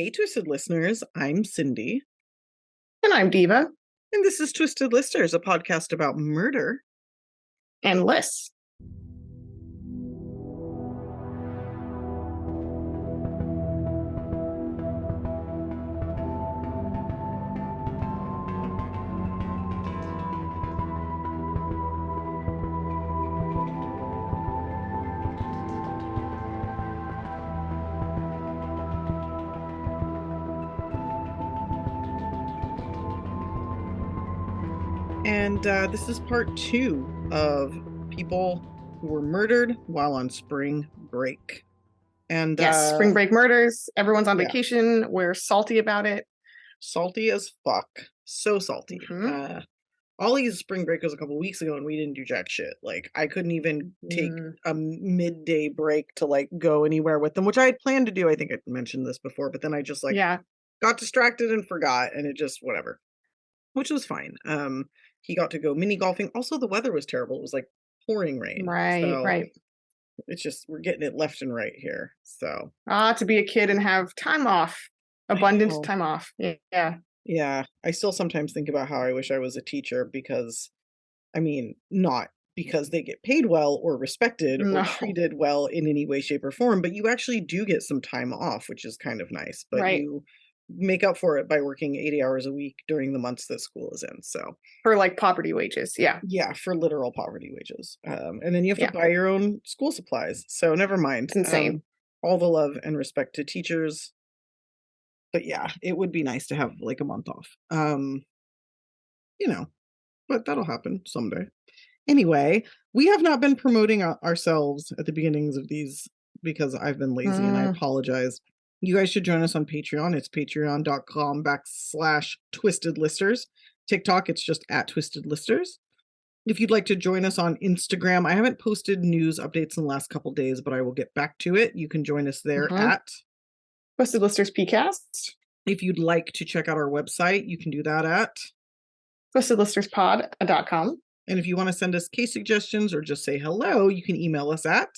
Hey, Twisted listeners, I'm Cindy. And I'm Diva. And this is Twisted Listers, a podcast about murder and lists. And this is part 2 of people who were murdered while on spring break. And yes, spring break murders. Everyone's on vacation. We're salty about it. Salty as fuck. So salty. Mm-hmm. Ollie's spring break was a couple weeks ago and we didn't do jack shit. Like, I couldn't even take a midday break to like go anywhere with them, which I had planned to do. I think I mentioned this before, but then I just got distracted and forgot, and it just whatever. Which was fine. He got to go mini golfing. Also, the weather was terrible. It was like pouring rain. Right. It's just, we're getting it left and right here. So. To be a kid and have time off. Abundant time off. Yeah. Yeah. I still sometimes think about how I wish I was a teacher because, I mean, not because they get paid well or respected or treated well in any way, shape, or form, but you actually do get some time off, which is kind of nice. But you make up for it by working 80 hours a week during the months that school is in. So for like poverty wages. Yeah, for literal poverty wages. And then you have to buy your own school supplies. So never mind. It's insane. All the love and respect to teachers. But yeah, it would be nice to have like a month off. But that'll happen someday. Anyway, we have not been promoting ourselves at the beginnings of these because I've been lazy and I apologize. You guys should join us on Patreon. It's patreon.com/twistedlisters. TikTok, it's just @twistedlisters. If you'd like to join us on Instagram, I haven't posted news updates in the last couple days, but I will get back to it. You can join us there at Twisted Listers PCast. If you'd like to check out our website, you can do that at twistedlisterspod.com. And if you want to send us case suggestions or just say hello, you can email us at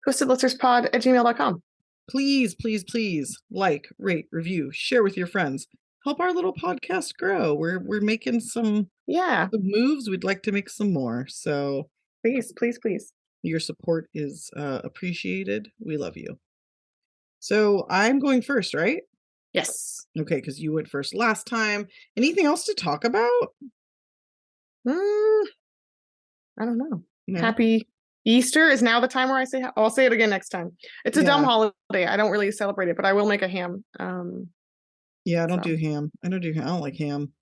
twistedlisterspod@gmail.com. Please, please, please like, rate, review, share with your friends. Help our little podcast grow. We're making some moves. We'd like to make some more. So please. Your support is appreciated. We love you. So I'm going first, right? Yes. Okay, because you went first last time. Anything else to talk about? I don't know. No. Happy Easter is now the time where I say, I'll say it again next time. It's a dumb holiday. I don't really celebrate it, but I will make a ham. I don't do ham. I don't like ham.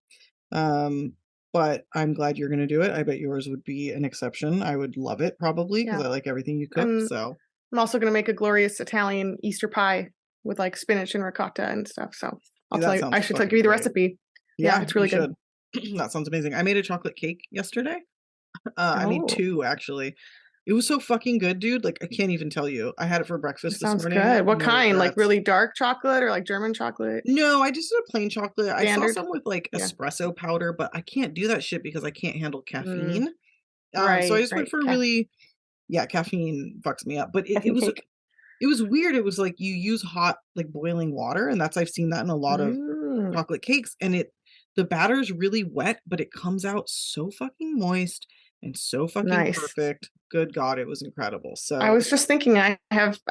But I'm glad you're going to do it. I bet yours would be an exception. I would love it probably because I like everything you cook. So I'm also going to make a glorious Italian Easter pie with like spinach and ricotta and stuff. So I'll tell you, I should give you the recipe. Yeah, it's really good. That sounds amazing. I made a chocolate cake yesterday. I made 2 actually. It was so fucking good, dude. Like, I can't even tell you. I had it for breakfast this morning. Sounds good. What kind? Like really dark chocolate or like German chocolate? No, I just did a plain chocolate. Standard? I saw some with like espresso powder, but I can't do that shit because I can't handle caffeine. So I just went for caffeine fucks me up. But it was weird. It was like you use hot, like boiling water, and I've seen that in a lot of chocolate cakes, and the batter's really wet, but it comes out so fucking moist and so fucking perfect. Good God, it was incredible. So I was just thinking, I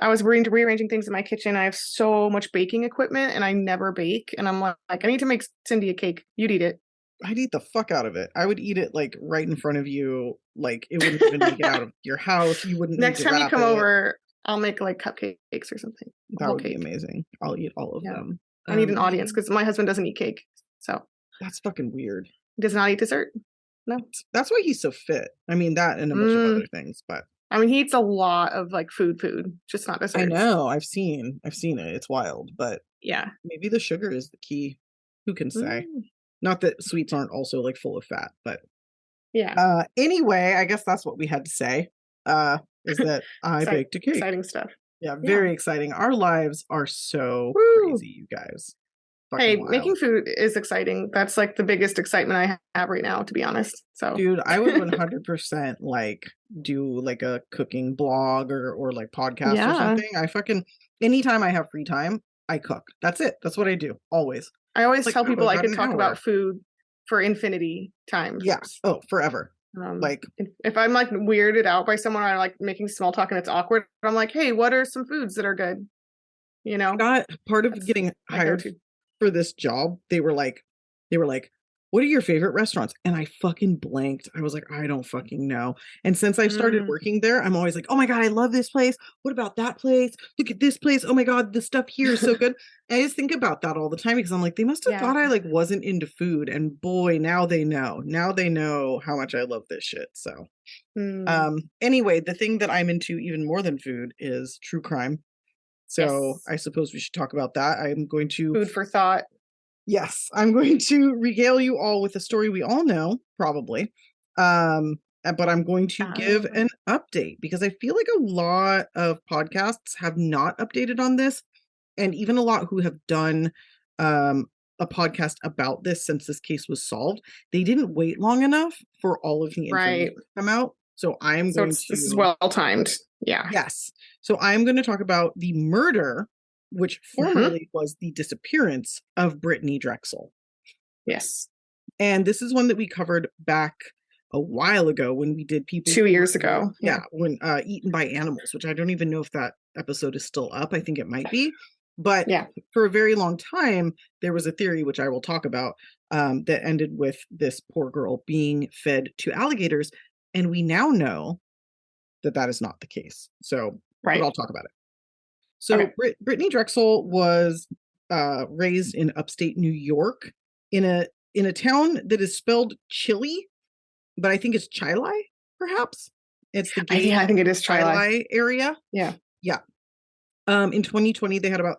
was rearranging things in my kitchen. I have so much baking equipment and I never bake. And I'm like, I need to make Cindy a cake. You'd eat it. I'd eat the fuck out of it. I would eat it like right in front of you. Like it wouldn't even make it out of your house. You wouldn't. Next time you come over, I'll make like cupcakes or something. That would be amazing. I'll eat all of them. I need an audience because my husband doesn't eat cake. So that's fucking weird. He does not eat dessert. No. That's why he's so fit. I mean, that and a bunch of other things, but I mean, he eats a lot of like food, just not dessert. I know. I've seen it. It's wild, but yeah, maybe the sugar is the key. Who can say? Not that sweets aren't also like full of fat, but yeah. Anyway, I guess that's what we had to say. Is that I baked a cake. Exciting stuff. Yeah, very exciting. Our lives are so crazy, you guys. Hey, making food is exciting. That's like the biggest excitement I have right now, to be honest. So, dude, I would 100% like do like a cooking blog or like podcast or something. I fucking anytime I have free time, I cook. That's it. That's what I do. Always. I always tell people I could talk about food for infinity times. Yeah. Oh, forever. Like if I'm like weirded out by someone, I like making small talk and it's awkward. I'm like, hey, what are some foods that are good? You know, not part of getting hired for this job. They were like, what are your favorite restaurants? And I fucking blanked. I was like, I don't fucking know. And since I started working there, I'm always like, oh my God, I love this place. What about that place? Look at this place. Oh my God, the stuff here is so good. I just think about that all the time because I'm like, they must have thought I like wasn't into food. And boy, now they know. Now they know how much I love this shit. So anyway, the thing that I'm into even more than food is true crime. So I suppose we should talk about that. I'm going to food for thought. Yes, I'm going to regale you all with a story we all know, probably. But I'm going to give an update because I feel like a lot of podcasts have not updated on this. And even a lot who have done a podcast about this since this case was solved, they didn't wait long enough for all of the information to come out. So I'm going to... This is well timed. Yeah. Yes. So I'm going to talk about the murder, which formerly was the disappearance of Brittanee Drexel. Yes. And this is one that we covered back a while ago when we did people 2 years ago. Yeah. When eaten by animals, which I don't even know if that episode is still up. I think it might be. But for a very long time, there was a theory, which I will talk about, that ended with this poor girl being fed to alligators. And we now know that that is not the case. So but I'll talk about it. So Brittanee Drexel was raised in upstate New York in a town that is spelled Chile, but I think it's Chile, perhaps. It's the I think it is Chile area. Yeah. Yeah. In 2020, they had about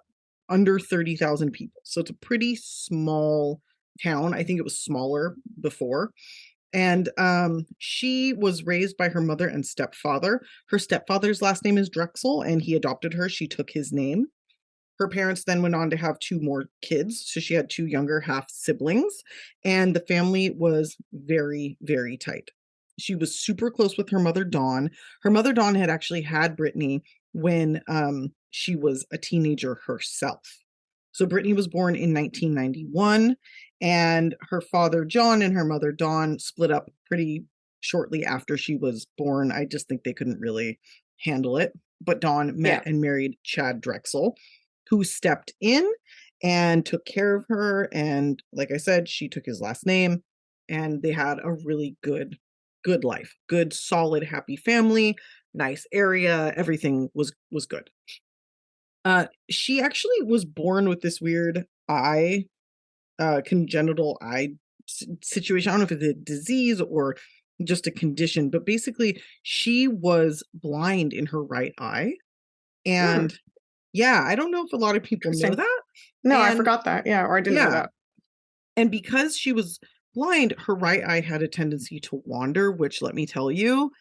under 30,000 people. So it's a pretty small town. I think it was smaller before. And she was raised by her mother and stepfather. Her stepfather's last name is Drexel, and he adopted her. She took his name. Her parents then went on to have 2 more kids. So she had 2 younger half siblings, and the family was very, very tight. She was super close with her mother, Dawn. Her mother, Dawn, had actually had Brittanee when she was a teenager herself. So Brittanee was born in 1991, and her father, John, and her mother, Dawn, split up pretty shortly after she was born. I just think they couldn't really handle it. But Dawn met and married Chad Drexel, who stepped in and took care of her. And like I said, she took his last name, and they had a really good life. Good, solid, happy family, nice area. Everything was good. She actually was born with this weird congenital eye situation. I don't know if it's a disease or just a condition, but basically she was blind in her right eye. And I don't know if a lot of people know that. No, I forgot that. Yeah, or I didn't know that. And because she was blind, her right eye had a tendency to wander, which, let me tell you,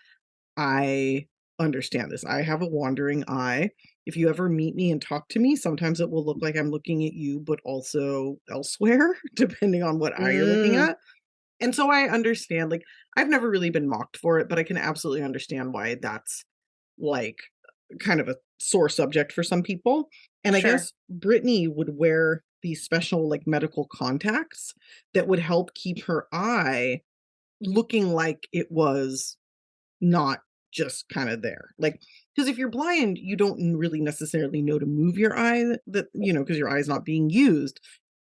I understand this. I have a wandering eye. If you ever meet me and talk to me, sometimes it will look like I'm looking at you, but also elsewhere, depending on what eye you're looking at. And so I understand, like, I've never really been mocked for it, but I can absolutely understand why that's like kind of a sore subject for some people. And I guess Brittanee would wear these special like medical contacts that would help keep her eye looking like it was not just kind of there. Like, because if you're blind, you don't really necessarily know to move your eye, that because your eye is not being used.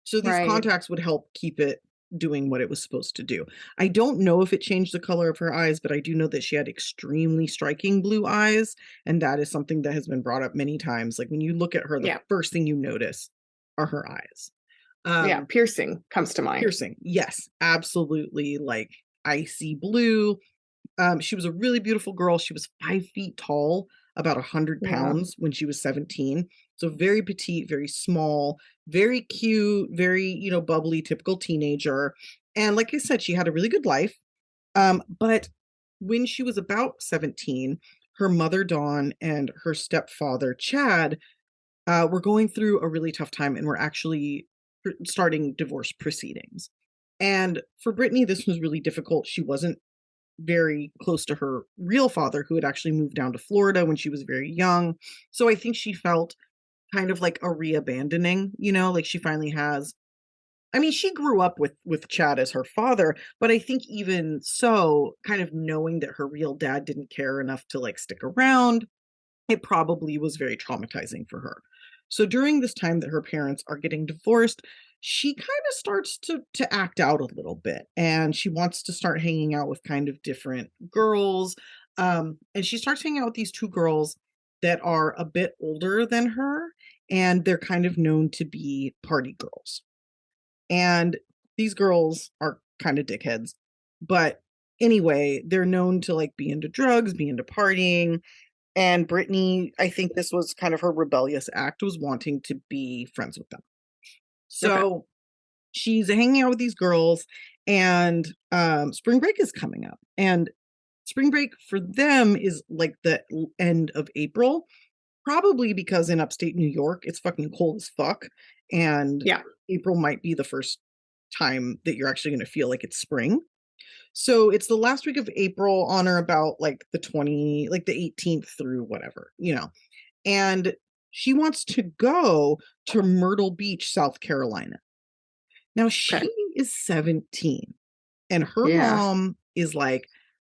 So these contacts would help keep it doing what it was supposed to do. I don't know if it changed the color of her eyes, but I do know that she had extremely striking blue eyes, and that is something that has been brought up many times. Like when you look at her, the first thing you notice are her eyes. Piercing comes to mind. Piercing, yes, absolutely, like icy blue. She was a really beautiful girl. She was 5 feet tall, about 100 pounds when she was 17. So very petite, very small, very cute, very, bubbly, typical teenager. And like I said, she had a really good life. But when she was about 17, her mother, Dawn, and her stepfather, Chad, were going through a really tough time and were actually starting divorce proceedings. And for Brittanee, this was really difficult. She wasn't very close to her real father, who had actually moved down to Florida when she was very young. So I think she felt kind of like a re-abandoning, you know, like she finally has, I mean, she grew up with Chad as her father, but I think even so, kind of knowing that her real dad didn't care enough to like stick around, it probably was very traumatizing for her. So during this time that her parents are getting divorced, she kind of starts to act out a little bit, and she wants to start hanging out with kind of different girls. And she starts hanging out with these two girls that are a bit older than her, and they're kind of known to be party girls. And these girls are kind of dickheads. But anyway, they're known to like be into drugs, be into partying. And Brittanee, I think this was kind of her rebellious act, was wanting to be friends with them. So she's hanging out with these girls, and spring break is coming up. And spring break for them is like the end of April, probably because in upstate New York, it's fucking cold as fuck. And April might be the first time that you're actually going to feel like it's spring. So it's the last week of April on or about like the 18th through whatever, you know. And she wants to go to Myrtle Beach, South Carolina. Now she is 17, and her mom is like,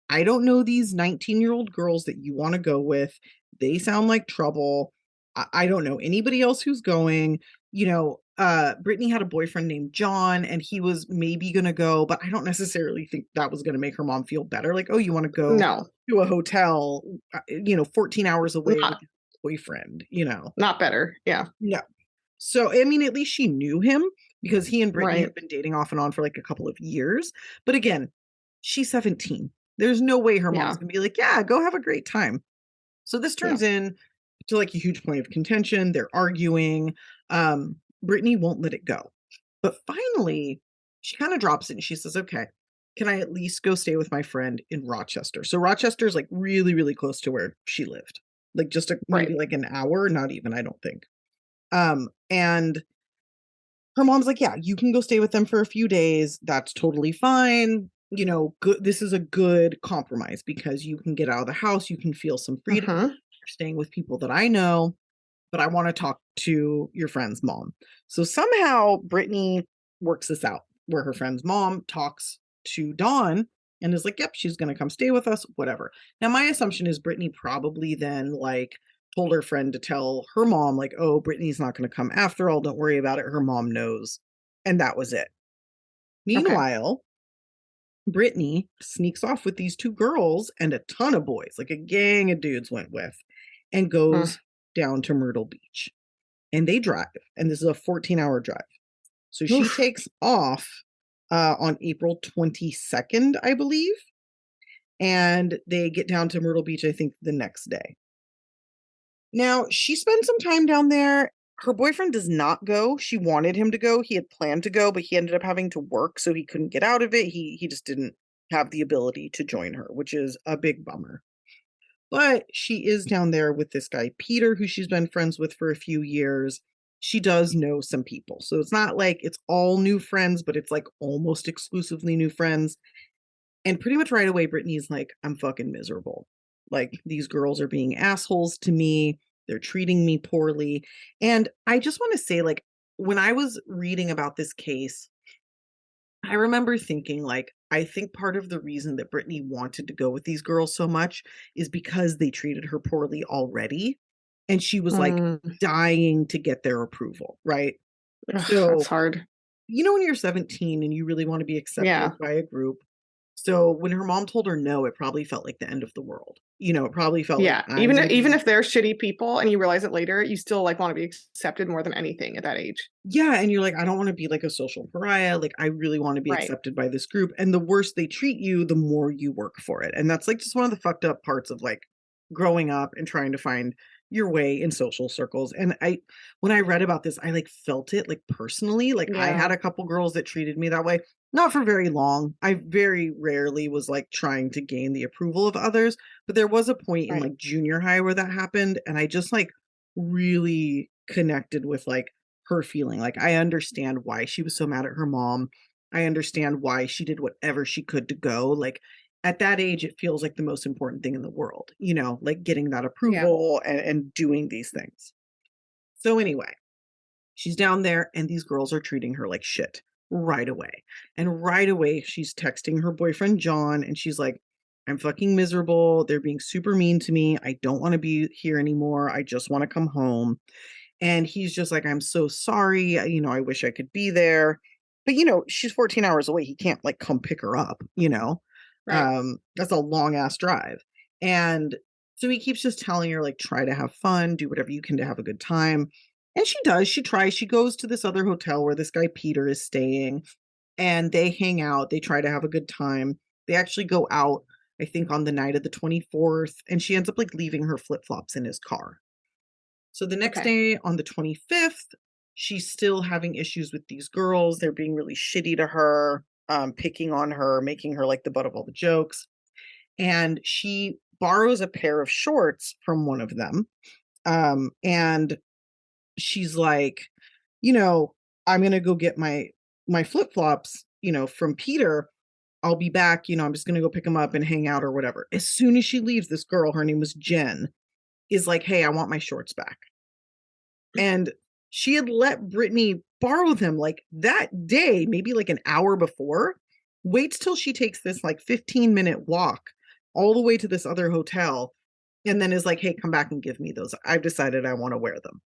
I don't know these 19-year-old girls that you want to go with. They sound like trouble. I don't know anybody else who's going. You know, Brittanee had a boyfriend named John, and he was maybe going to go, but I don't necessarily think that was going to make her mom feel better. Like, oh, you want to go to a hotel, 14 hours away with your boyfriend, you know. Not better. Yeah. No. So, I mean, at least she knew him because he and Brittanee have been dating off and on for like a couple of years. But again, she's 17. There's no way her mom's going to be like, yeah, go have a great time. So this turns in to like a huge point of contention. They're arguing. Brittanee won't let it go. But finally, she kind of drops it and she says, okay, can I at least go stay with my friend in Rochester? So Rochester is like really, really close to where she lived. Like just maybe like an hour, not even, I don't think. And her mom's like, yeah, you can go stay with them for a few days. That's totally fine. You know, good. This is a good compromise because you can get out of the house. You can feel some freedom. You're staying with people that I know, but I want to talk to your friend's mom. So somehow Brittanee works this out where her friend's mom talks to Dawn and is like, yep, she's going to come stay with us, whatever. Now, my assumption is Brittanee probably then like told her friend to tell her mom, like, oh, Brittanee's not going to come after all. Don't worry about it. Her mom knows. And that was it. Meanwhile, Brittanee sneaks off with these two girls and a ton of boys, like a gang of dudes went with, and goes down to Myrtle Beach. And they drive. And this is a 14-hour drive. So she takes off on April 22nd, I believe. And they get down to Myrtle Beach, I think, the next day. Now, she spends some time down there. Her boyfriend does not go. She wanted him to go. He had planned to go, but he ended up having to work, so he couldn't get out of it. He just didn't have the ability to join her, which is a big bummer. But she is down there with this guy, Peter, who she's been friends with for a few years. She does know some people. So it's not like it's all new friends, but it's like almost exclusively new friends. And pretty much right away, Brittanee's like, I'm fucking miserable. Like, these girls are being assholes to me. They're treating me poorly. And I just want to say, like, when I was reading about this case, I remember thinking, like, I think part of the reason that Brittanee wanted to go with these girls so much is because they treated her poorly already. And she was like dying to get their approval, right? So that's hard. You know, when you're 17 and you really want to be accepted by a group. So when her mom told her no, it probably felt like the end of the world. You know, it probably felt like even if they're shitty people and you realize it later, you still like want to be accepted more than anything at that age. Yeah, and you're like, I don't want to be like a social pariah. Like, I really want to be accepted by this group. And the worse they treat you, the more you work for it. And that's like just one of the fucked up parts of like growing up and trying to find your way in social circles. And when I read about this, I like felt it like personally. Like I had a couple girls that treated me that way. Not for very long. I very rarely was like trying to gain the approval of others, but there was a point in like junior high where that happened. And I just like really connected with like her feeling. Like, I understand why she was so mad at her mom. I understand why she did whatever she could to go. Like, at that age, it feels like the most important thing in the world, you know, like getting that approval and doing these things. So anyway, she's down there and these girls are treating her like shit right away. And right away, she's texting her boyfriend, John, and she's like, I'm fucking miserable. They're being super mean to me. I don't want to be here anymore. I just want to come home. And he's just like, I'm so sorry. I wish I could be there. But, she's 14 hours away. He can't like come pick her up, Right. That's a long ass drive. And so he keeps just telling her, like, try to have fun, do whatever you can to have a good time. And she does. She tries. She goes to this other hotel where this guy, Peter, is staying. And they hang out. They try to have a good time. They actually go out, I think, on the night of the 24th. And she ends up like leaving her flip-flops in his car. So the next day on the 25th, she's still having issues with these girls. They're being really shitty to her, picking on her, making her like the butt of all the jokes. And she borrows a pair of shorts from one of them. And she's like, I'm going to go get my flip-flops, from Peter. I'll be back. I'm just going to go pick them up and hang out or whatever. As soon as she leaves, this girl, her name was Jen, is like, hey, I want my shorts back. And she had let Brittanee borrow them like that day, maybe like an hour before, waits till she takes this like 15-minute walk all the way to this other hotel, and then is like, hey, come back and give me those. I've decided I want to wear them.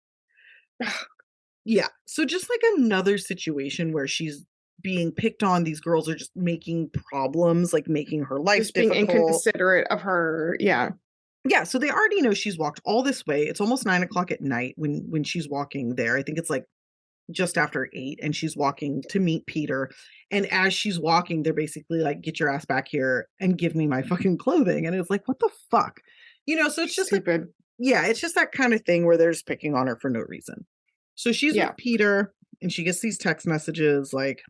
Yeah. So just like another situation where she's being picked on. These girls are just making problems, like making her life just being difficult. Inconsiderate of her. Yeah. Yeah, so they already know she's walked all this way. It's almost 9:00 at night when she's walking there. I think it's like just after 8, and she's walking to meet Peter. And as she's walking, they're basically like, get your ass back here and give me my fucking clothing. And it's like, what the fuck? So it's just stupid. It's just that kind of thing where they're just picking on her for no reason. So she's with Peter and she gets these text messages like,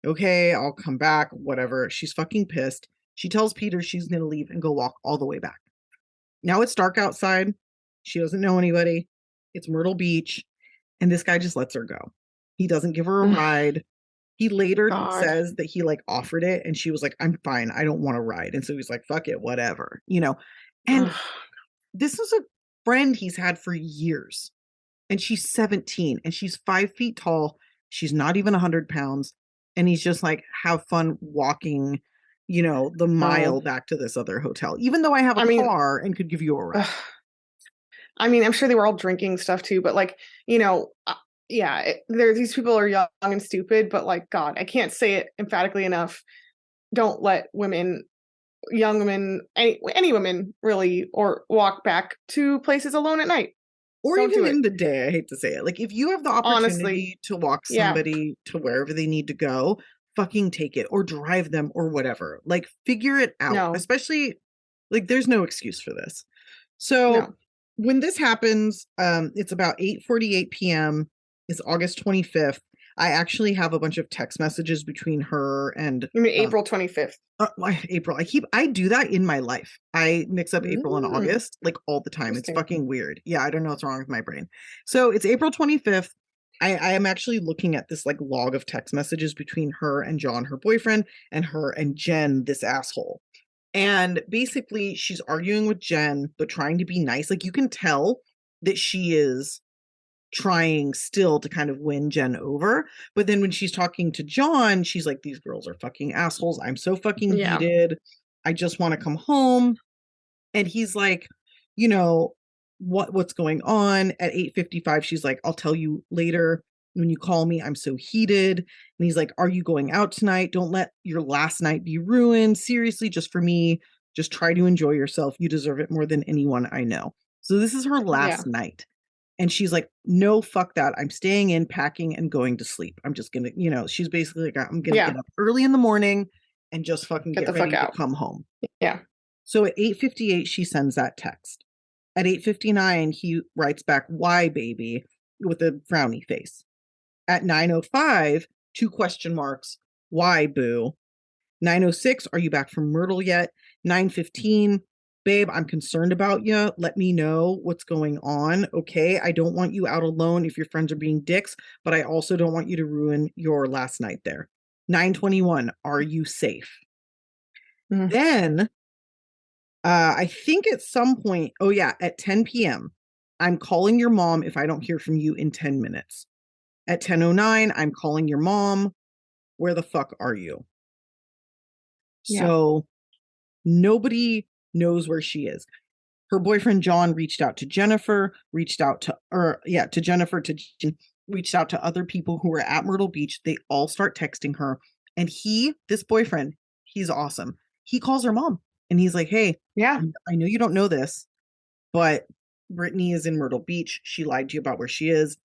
okay, I'll come back, whatever. She's fucking pissed. She tells Peter she's going to leave and go walk all the way back. Now it's dark outside. She doesn't know anybody. It's Myrtle Beach. And this guy just lets her go. He doesn't give her a ride. He later says that he like offered it and she was like, I'm fine. I don't want to ride. And so he's like, fuck it, whatever, And this is a friend he's had for years. And she's 17 and she's 5 feet tall. She's not even 100 pounds. And he's just like, have fun walking the mile back to this other hotel, even though I have a car and could give you a ride. I'm sure they were all drinking stuff too, but like, these people are young and stupid, but like, God, I can't say it emphatically enough. Don't let young women, any women really, or walk back to places alone at night. Or even in the day, I hate to say it. Like, if you have the opportunity to walk somebody to wherever they need to go, fucking take it or drive them or whatever. Like, figure it out. No. Especially, like, there's no excuse for this. So when this happens, it's about 8:48 p.m. It's August 25th. I actually have a bunch of text messages between her and April 25th. April. I do that in my life. I mix up April and August like all the time. It's fucking weird. Yeah, I don't know what's wrong with my brain. So it's April 25th. I am actually looking at this like log of text messages between her and John, her boyfriend, and her and Jen, this asshole. And basically she's arguing with Jen, but trying to be nice. Like, you can tell that she is trying still to kind of win Jen over. But then when she's talking to John, she's like, these girls are fucking assholes. I'm so fucking heated. I just want to come home. And he's like, what's going on? At 8:55, she's like, I'll tell you later when you call me. I'm so heated. And he's like, are you going out tonight? Don't let your last night be ruined. Seriously, just for me, just try to enjoy yourself. You deserve it more than anyone I know. So this is her last night. And she's like, no, fuck that. I'm staying in, packing, and going to sleep. I'm just going to, she's basically like, I'm going to get up early in the morning and just fucking get ready to come home. Yeah. So at 8:58, she sends that text. At 8:59, he writes back, why, baby, with a frowny face. At 9:05, 2 question marks, why, boo? 9:06, are you back from Myrtle yet? 9:15, babe, I'm concerned about you. Let me know what's going on. Okay. I don't want you out alone if your friends are being dicks, but I also don't want you to ruin your last night there. 9:21, are you safe? Then, I think at some point, at 10 p.m., I'm calling your mom if I don't hear from you in 10 minutes. At 10:09, I'm calling your mom. Where the fuck are you? Yeah. So nobody knows where she is. Her boyfriend, John, reached out to Jennifer, reached out to other people who were at Myrtle Beach. They all start texting her. And this boyfriend, he's awesome. He calls her mom and he's like, hey, yeah, I know you don't know this, but Brittanee is in Myrtle Beach. She lied to you about where she is.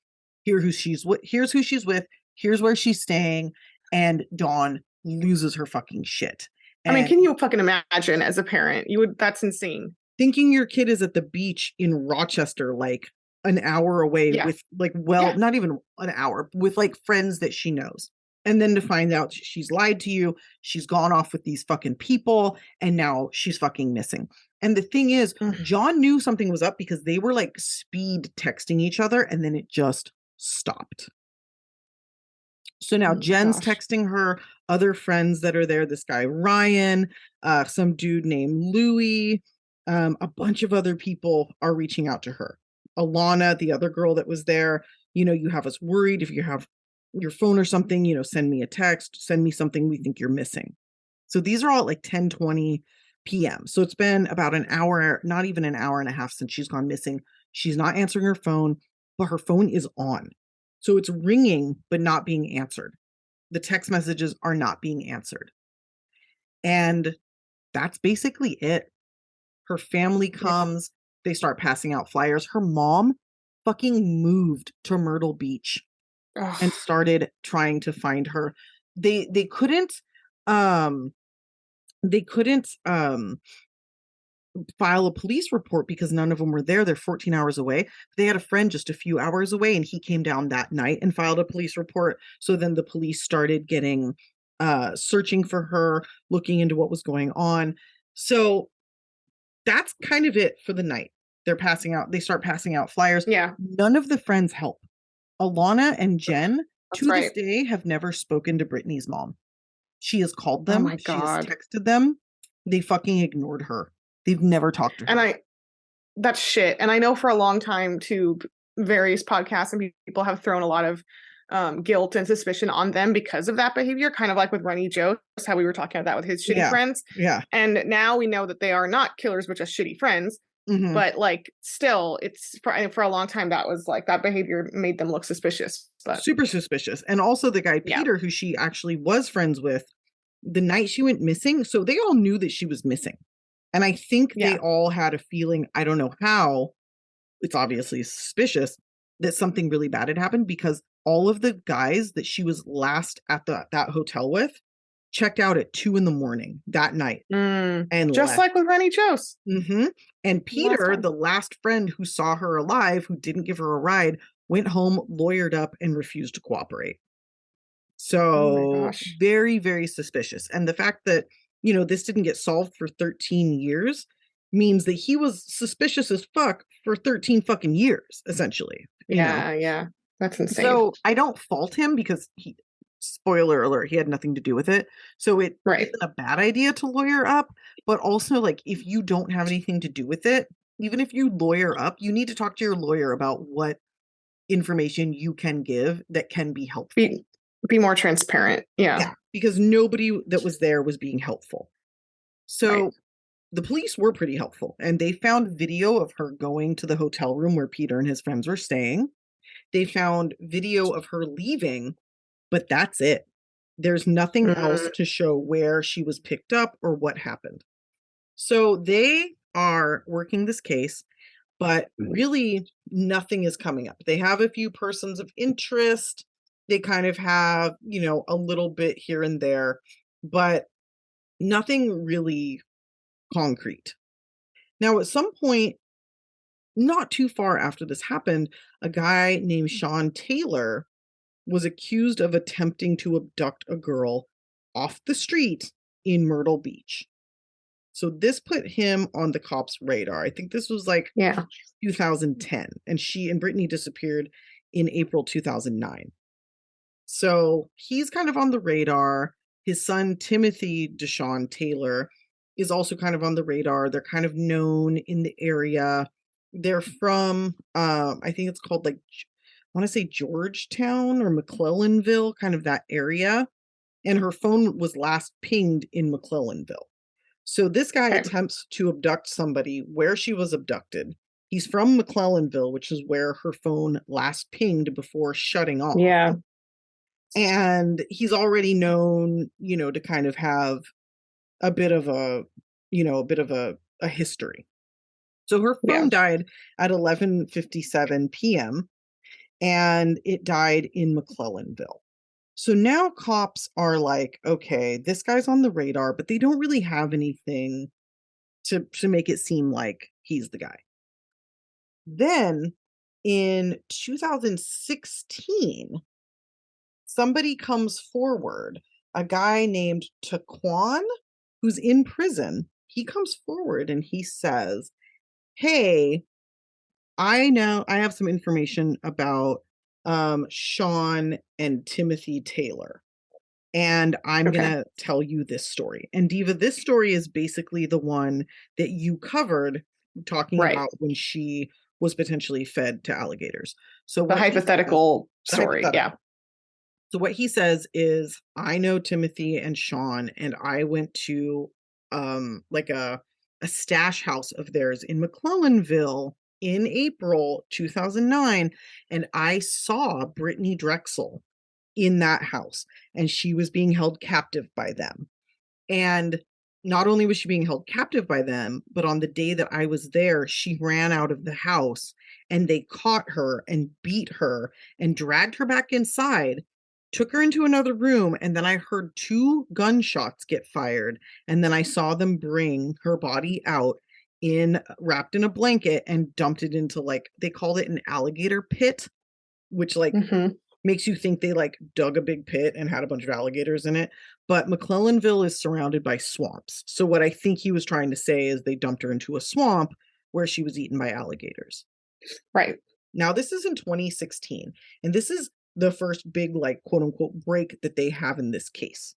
Here's who she's with. Here's where she's staying. And Dawn loses her fucking shit. And I mean, can you fucking imagine as a parent? That's insane. Thinking your kid is at the beach in Rochester, like an hour away with not even an hour, with like friends that she knows. And then to find out she's lied to you, she's gone off with these fucking people, and now she's fucking missing. And the thing is, John knew something was up because they were like speed texting each other, and then it just stopped. So now Jen's texting her other friends that are there. This guy, Ryan, some dude named Louie, a bunch of other people are reaching out to her. Alana, the other girl that was there, you have us worried. If you have your phone or something, send me a text, send me something we think you're missing. So these are all at like 10:20 p.m. So it's been about an hour, not even an hour and a half since she's gone missing. She's not answering her phone, but her phone is on. So it's ringing, but not being answered. The text messages are not being answered. And that's basically it. Her family comes. They start passing out flyers. Her mom fucking moved to Myrtle Beach and started trying to find her. They couldn't file a police report because none of them were there. They're 14 hours away. They had a friend just a few hours away, and he came down that night and filed a police report. So then the police started getting searching for her, looking into what was going on. So that's kind of it for the night. They start passing out flyers. Yeah. None of the friends help. Alana and Jen this day have never spoken to Brittanee's mom. She has called them. Oh my God. She has texted them. They fucking ignored her. They've never talked to her. And that's shit. And I know for a long time too, various podcasts and people have thrown a lot of guilt and suspicion on them because of that behavior, kind of like with Runny Joe, how we were talking about that with his shitty friends. Yeah. And now we know that they are not killers, but just shitty friends. Mm-hmm. But like, still, it's for a long time that was like that behavior made them look suspicious. But super suspicious. And also the guy Peter, who she actually was friends with the night she went missing. So they all knew that she was missing. And I think they all had a feeling, I don't know how, it's obviously suspicious, that something really bad had happened, because all of the guys that she was last at that hotel with checked out at 2 a.m. that night. And just left. Like with Rennie Chose. Mm-hmm. And Peter, the last friend who saw her alive, who didn't give her a ride, went home, lawyered up, and refused to cooperate. So very, very suspicious. And the fact that, this didn't get solved for 13 years means that he was suspicious as fuck for 13 fucking years, essentially. Yeah. That's insane. So I don't fault him because spoiler alert, he had nothing to do with it. So it isn't a bad idea to lawyer up, but also like if you don't have anything to do with it, even if you lawyer up, you need to talk to your lawyer about what information you can give that can be helpful. Be more transparent. Yeah. Because nobody that was there was being helpful. So the police were pretty helpful, and they found video of her going to the hotel room where Peter and his friends were staying. They found video of her leaving, but that's it. There's nothing else to show where she was picked up or what happened. So they are working this case, but really nothing is coming up. They have a few persons of interest. They kind of have, a little bit here and there, but nothing really concrete. Now, at some point, not too far after this happened, a guy named Sean Taylor was accused of attempting to abduct a girl off the street in Myrtle Beach. So this put him on the cops' radar. I think this was like 2010, and she and Brittanee disappeared in April 2009. So he's kind of on the radar. His son, Timothy Deshaun Taylor, is also kind of on the radar. They're kind of known in the area. They're from, I think it's called like, I want to say Georgetown or McClellanville, kind of that area. And her phone was last pinged in McClellanville. So this guy attempts to abduct somebody where she was abducted. He's from McClellanville, which is where her phone last pinged before shutting off. Yeah. And he's already known, to kind of have a bit of a history. So her phone died at 11:57 p.m. and it died in McClellanville. So now cops are like, okay, this guy's on the radar, but they don't really have anything to make it seem like he's the guy. Then in 2016, somebody comes forward, a guy named Taquan, who's in prison. He comes forward and he says, hey, I know I have some information about Sean and Timothy Taylor. And I'm going to tell you this story. And Diva, this story is basically the one that you covered talking about when she was potentially fed to alligators. So the hypothetical story. Yeah. So what he says is, I know Timothy and Sean, and I went to like a stash house of theirs in McClellanville in April 2009, and I saw Brittanee Drexel in that house, and she was being held captive by them. And not only was she being held captive by them, but on the day that I was there, she ran out of the house and they caught her and beat her and dragged her back inside, took her into another room, and then I heard 2 gunshots get fired, and then I saw them bring her body out wrapped in a blanket and dumped it into, like, they called it an alligator pit, which makes you think they like dug a big pit and had a bunch of alligators in it. But McClellanville is surrounded by swamps. So what I think he was trying to say is they dumped her into a swamp where she was eaten by alligators. Right. Now, this is in 2016, and this is the first big, like, quote unquote, break that they have in this case.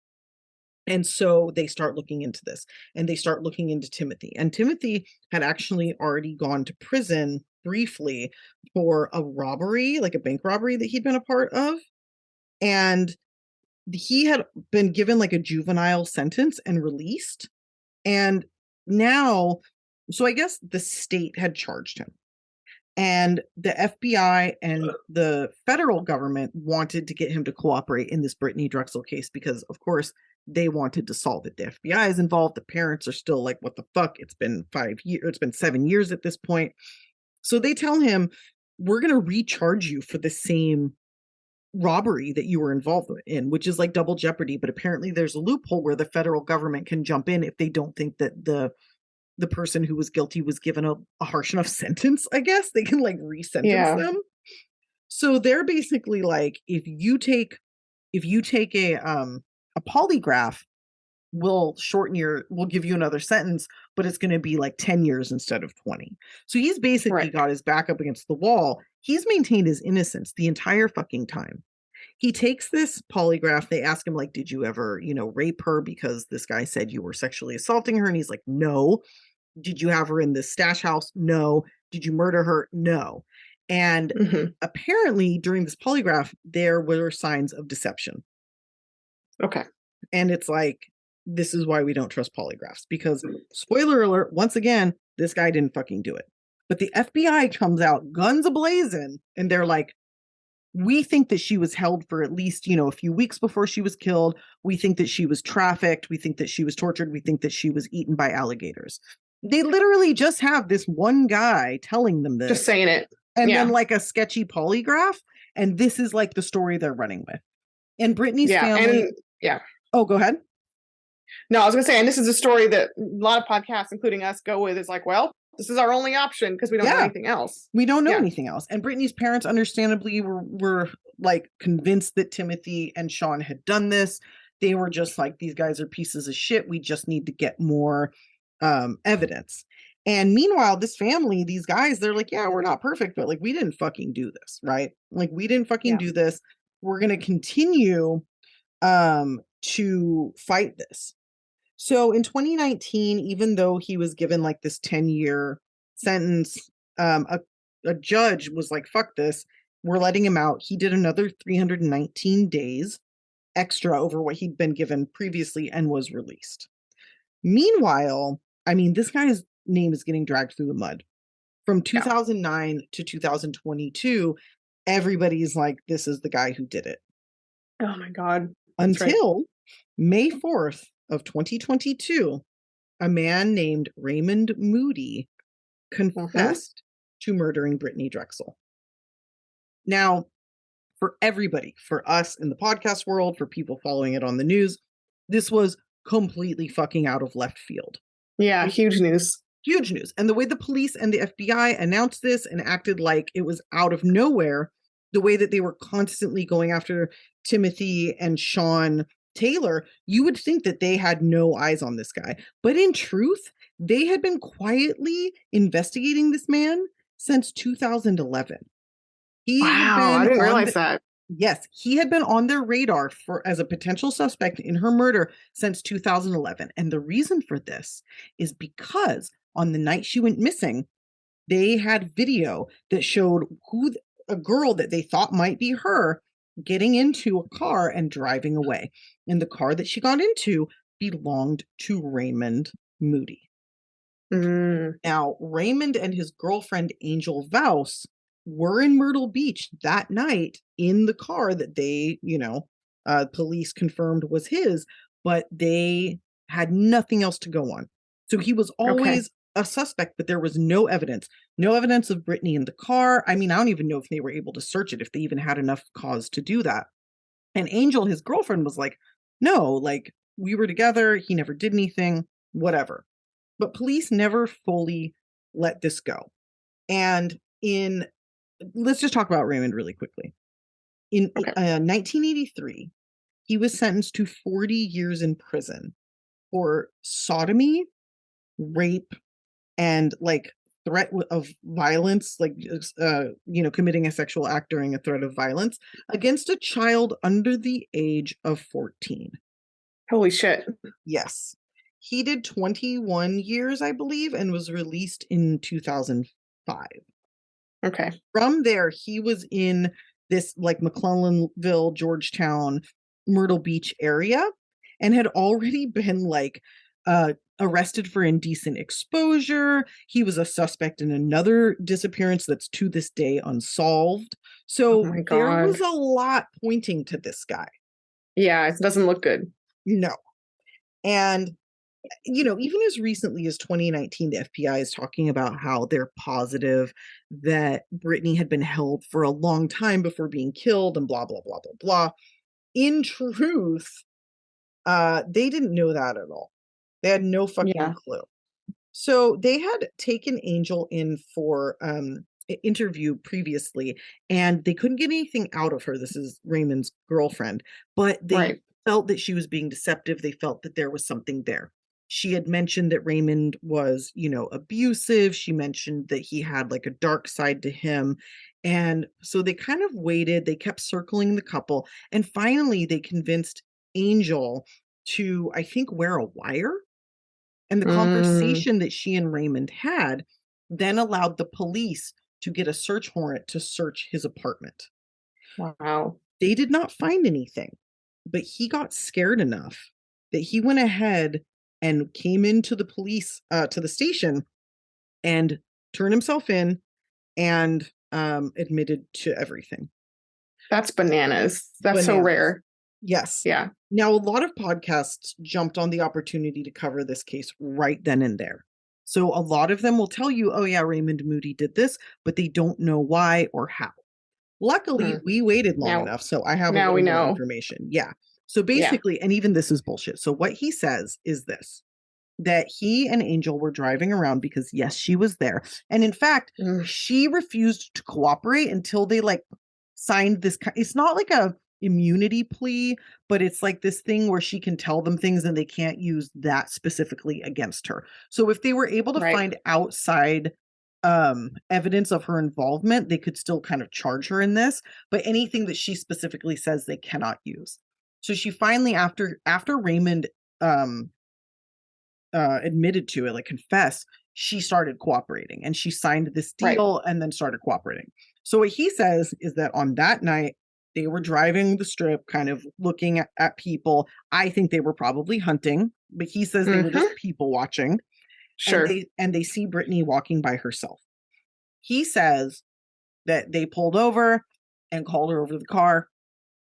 And so they start looking into this, and they start looking into Timothy. And Timothy had actually already gone to prison briefly for a robbery, like a bank robbery that he'd been a part of. And he had been given like a juvenile sentence and released. And now, so I guess the state had charged him. And the FBI and the federal government wanted to get him to cooperate in this Brittanee Drexel case because, of course, they wanted to solve it. The FBI is involved. The parents are still like, what the fuck? It's been 5 years. It's been 7 years at this point. So they tell him, we're going to recharge you for the same robbery that you were involved in, which is like double jeopardy. But apparently there's a loophole where the federal government can jump in if they don't think that the person who was guilty was given a harsh enough sentence. I guess they can like resentence them. So they're basically like, if you take a polygraph, we'll give you another sentence, but it's going to be like 10 years instead of 20. So he's basically got his back up against the wall. He's maintained his innocence the entire fucking time. He takes this polygraph. They ask him, like, did you ever, rape her? Because this guy said you were sexually assaulting her. And he's like, no. Did you have her in this stash house? No. Did you murder her? No. And apparently during this polygraph, there were signs of deception. Okay. And it's like, this is why we don't trust polygraphs, because spoiler alert, once again, this guy didn't fucking do it. But the FBI comes out guns ablazing and they're like, we think that she was held for at least, a few weeks before she was killed. We think that she was trafficked. We think that she was tortured. We think that she was eaten by alligators. They literally just have this one guy telling them this. Just saying it. And then like a sketchy polygraph. And this is like the story they're running with. And Brittanee's family. Oh, go ahead. No, I was going to say, and this is a story that a lot of podcasts, including us, go with. Is like, well, this is our only option because we don't know anything else. We don't know anything else. And Brittanee's parents, understandably, were like convinced that Timothy and Sean had done this. They were just like, these guys are pieces of shit. We just need to get more evidence. And meanwhile, this family, these guys, they're like, yeah, we're not perfect, but like, we didn't fucking do this, right? Like, we didn't fucking do this. We're going to continue to fight this. So in 2019, even though he was given like this 10-year sentence, a judge was like, fuck this, we're letting him out. He did another 319 days extra over what he'd been given previously and was released. Meanwhile, I mean, this guy's name is getting dragged through the mud. From 2009 to 2022, everybody's like, this is the guy who did it. Oh my God. Until May 4th of 2022, a man named Raymond Moody confessed to murdering Brittanee Drexel. Now, for everybody, for us in the podcast world, for people following it on the news, this was completely fucking out of left field. Yeah, huge news. Huge news. And the way the police and the FBI announced this and acted like it was out of nowhere, the way that they were constantly going after Timothy and Sean Taylor, you would think that they had no eyes on this guy. But in truth, they had been quietly investigating this man since 2011. I didn't realize that. Yes, he had been on their radar as a potential suspect in her murder since 2011. And the reason for this is because on the night she went missing, they had video that showed a girl that they thought might be her getting into a car and driving away. And the car that she got into belonged to Raymond Moody. Now, Raymond and his girlfriend, Angel Vouse, were in Myrtle Beach that night in the car that they, police confirmed was his, but they had nothing else to go on. So he was always a suspect, but there was no evidence of Brittanee in the car. I mean, I don't even know if they were able to search it, if they even had enough cause to do that. And Angel, his girlfriend, was like, no, like, we were together. He never did anything, whatever. But police never fully let this go. And let's just talk about Raymond really quickly. In 1983, he was sentenced to 40 years in prison for sodomy, rape, and like threat of violence, like, committing a sexual act during a threat of violence against a child under the age of 14. Holy shit. Yes. He did 21 years, I believe, and was released in 2005. Okay. From there, he was in this like McClellanville, Georgetown, Myrtle Beach area and had already been like arrested for indecent exposure. He was a suspect in another disappearance that's to this day unsolved. So there was a lot pointing to this guy. Yeah, it doesn't look good. No. And even as recently as 2019, the FBI is talking about how they're positive that Brittanee had been held for a long time before being killed and blah, blah, blah, blah, blah. In truth, they didn't know that at all. They had no fucking clue. So they had taken Angel in for an interview previously, and they couldn't get anything out of her. This is Raymond's girlfriend, but they felt that she was being deceptive. They felt that there was something there. She had mentioned that Raymond was, abusive. She mentioned that he had like a dark side to him. And so they kind of waited. They kept circling the couple. And finally, they convinced Angel to, I think, wear a wire. And the conversation that she and Raymond had then allowed the police to get a search warrant to search his apartment. Wow. They did not find anything, but he got scared enough that he went ahead and came into the police, to the station, and turned himself in and admitted to everything. That's bananas. That's so rare. Yes. Yeah. Now, a lot of podcasts jumped on the opportunity to cover this case right then and there. So a lot of them will tell you, oh yeah, Raymond Moody did this, but they don't know why or how. Luckily, we waited long enough, so I have a little more information. Yeah. So basically, and even this is bullshit. So what he says is this, that he and Angel were driving around because, yes, she was there. And in fact, she refused to cooperate until they like signed this. It's not like a immunity plea, but it's like this thing where she can tell them things and they can't use that specifically against her. So if they were able to find outside evidence of her involvement, they could still kind of charge her in this, but anything that she specifically says they cannot use. So she finally, after Raymond admitted to it, like confessed, she started cooperating and she signed this deal and then started cooperating. So what he says is that on that night, they were driving the strip, kind of looking at people. I think they were probably hunting, but he says they were just people watching. Sure. And they see Brittanee walking by herself. He says that they pulled over and called her over to the car.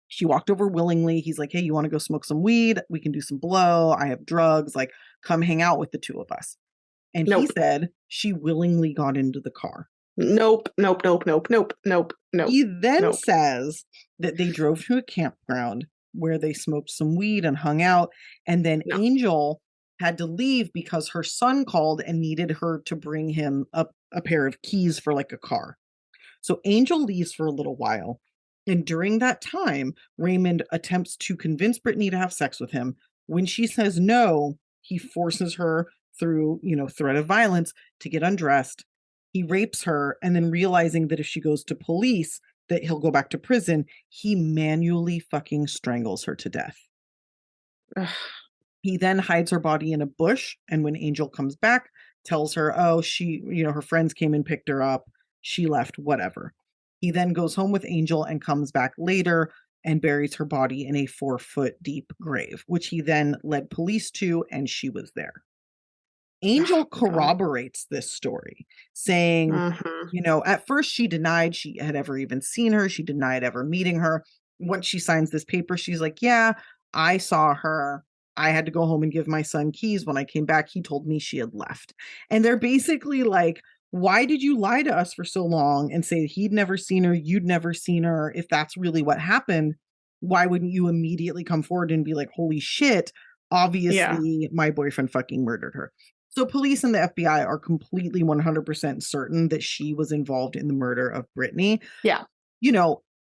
She walked over willingly. He's like, hey, you want to go smoke some weed? We can do some blow. I have drugs. Like, come hang out with the two of us. And he said she willingly got into the car. Nope. He then says that they drove to a campground where they smoked some weed and hung out. And then Angel had to leave because her son called and needed her to bring him a pair of keys for like a car. So Angel leaves for a little while. And during that time, Raymond attempts to convince Brittanee to have sex with him. When she says no, he forces her through, threat of violence to get undressed. He rapes her, and then realizing that if she goes to police, that he'll go back to prison, he manually fucking strangles her to death. He then hides her body in a bush, and when Angel comes back, tells her, oh, she, her friends came and picked her up. She left, whatever. He then goes home with Angel and comes back later and buries her body in a 4-foot deep grave, which he then led police to, and she was there. Angel corroborates this story, saying, at first she denied she had ever even seen her. She denied ever meeting her. Once she signs this paper, she's like, yeah, I saw her. I had to go home and give my son keys. When I came back, he told me she had left. And they're basically like, why did you lie to us for so long and say he'd never seen her, you'd never seen her? If that's really what happened, why wouldn't you immediately come forward and be like, holy shit, obviously my boyfriend fucking murdered her. So police and the FBI are completely 100% certain that she was involved in the murder of Brittanee. Yeah.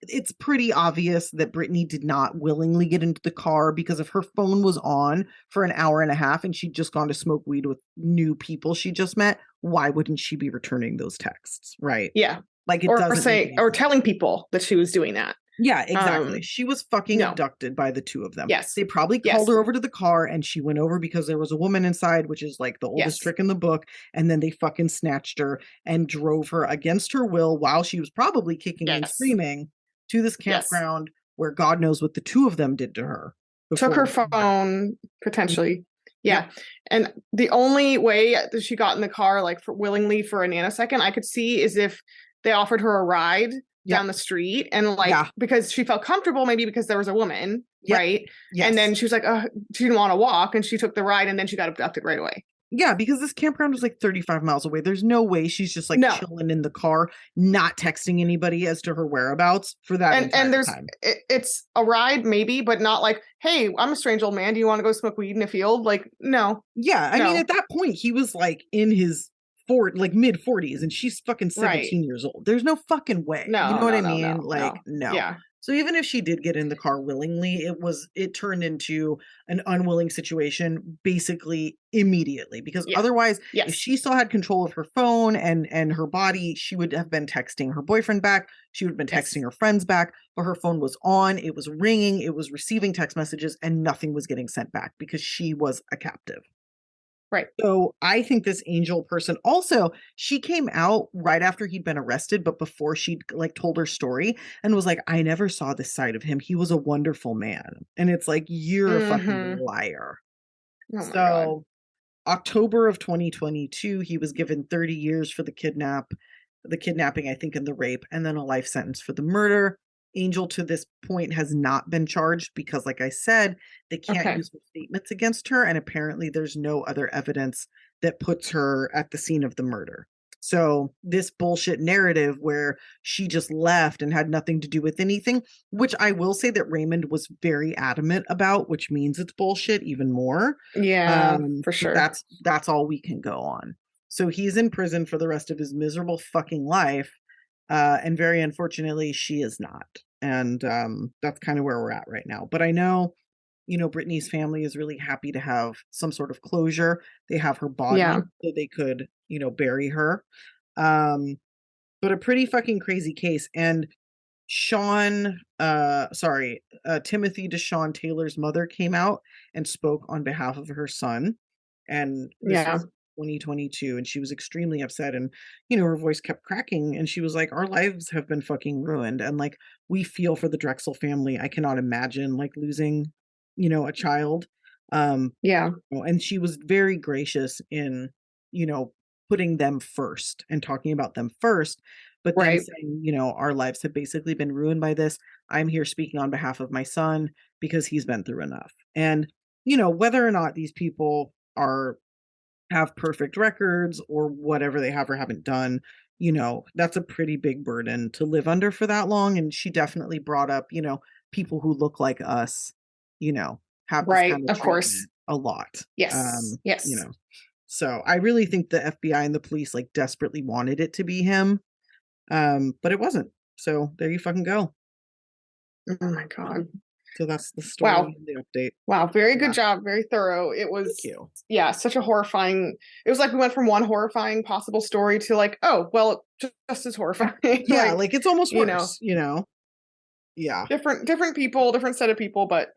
It's pretty obvious that Brittanee did not willingly get into the car, because if her phone was on for an hour and a half and she'd just gone to smoke weed with new people she just met, why wouldn't she be returning those texts? Right. Yeah. Like it doesn't or telling people that she was doing that. Yeah, exactly. She was fucking abducted by the two of them. Yes. They probably called her over to the car and she went over because there was a woman inside, which is like the oldest trick in the book. And then they fucking snatched her and drove her against her will while she was probably kicking and screaming to this campground where God knows what the two of them did to her. Took her phone, potentially. Yeah. And the only way that she got in the car, like willingly for a nanosecond, I could see is if they offered her a ride down the street and because she felt comfortable, maybe because there was a woman, right? Yes. And then she was like, she didn't want to walk and she took the ride and then she got abducted right away. Yeah, because this campground was like 35 miles away. There's no way she's just like chilling in the car, not texting anybody as to her whereabouts for that entire time. It's a ride maybe, but not like, hey, I'm a strange old man. Do you want to go smoke weed in a field? Like, no. Yeah, I mean, at that point, he was like in his mid 40s and she's fucking 17 years old. There's no fucking way. No, you know what I mean? No. Yeah. So even if she did get in the car willingly, it turned into an unwilling situation basically immediately, because otherwise, if she still had control of her phone and her body, she would have been texting her boyfriend back. She would have been texting her friends back, but her phone was on, it was ringing, it was receiving text messages, and nothing was getting sent back because she was a captive. Right. So I think this Angel person also, she came out right after he'd been arrested, but before she'd like told her story and was like, I never saw this side of him. He was a wonderful man. And it's like, you're a fucking liar. So October of 2022, he was given 30 years for the kidnapping, I think, and the rape, and then a life sentence for the murder. Angel to this point has not been charged because, like I said, they can't use her statements against her. And apparently there's no other evidence that puts her at the scene of the murder. So this bullshit narrative where she just left and had nothing to do with anything, which I will say that Raymond was very adamant about, which means it's bullshit even more. Yeah, for sure. That's all we can go on. So he's in prison for the rest of his miserable fucking life. And very unfortunately, she is not. And that's kind of where we're at right now. But I know, Brittanee's family is really happy to have some sort of closure. They have her body so they could, bury her. But a pretty fucking crazy case. And Timothy Deshawn Taylor's mother came out and spoke on behalf of her son. And this was 2022, and she was extremely upset, and her voice kept cracking, and she was like, our lives have been fucking ruined, and like we feel for the Drexel family. I cannot imagine like losing a child. Yeah. And she was very gracious in putting them first and talking about them first, but then saying, our lives have basically been ruined by this. I'm here speaking on behalf of my son because he's been through enough. And whether or not these people have perfect records or whatever they have or haven't done, that's a pretty big burden to live under for that long. And she definitely brought up, people who look like us, have this kind of course, a lot. Yes. Yes. So I really think the FBI and the police like desperately wanted it to be him. But it wasn't. So there you fucking go. Oh my God. So that's the story. Wow. The update. Wow. Very good job. Very thorough. It was, such a horrifying, it was like we went from one horrifying possible story to like, oh, well, just as horrifying. Yeah. like it's almost worse, Yeah. Different people, different set of people, but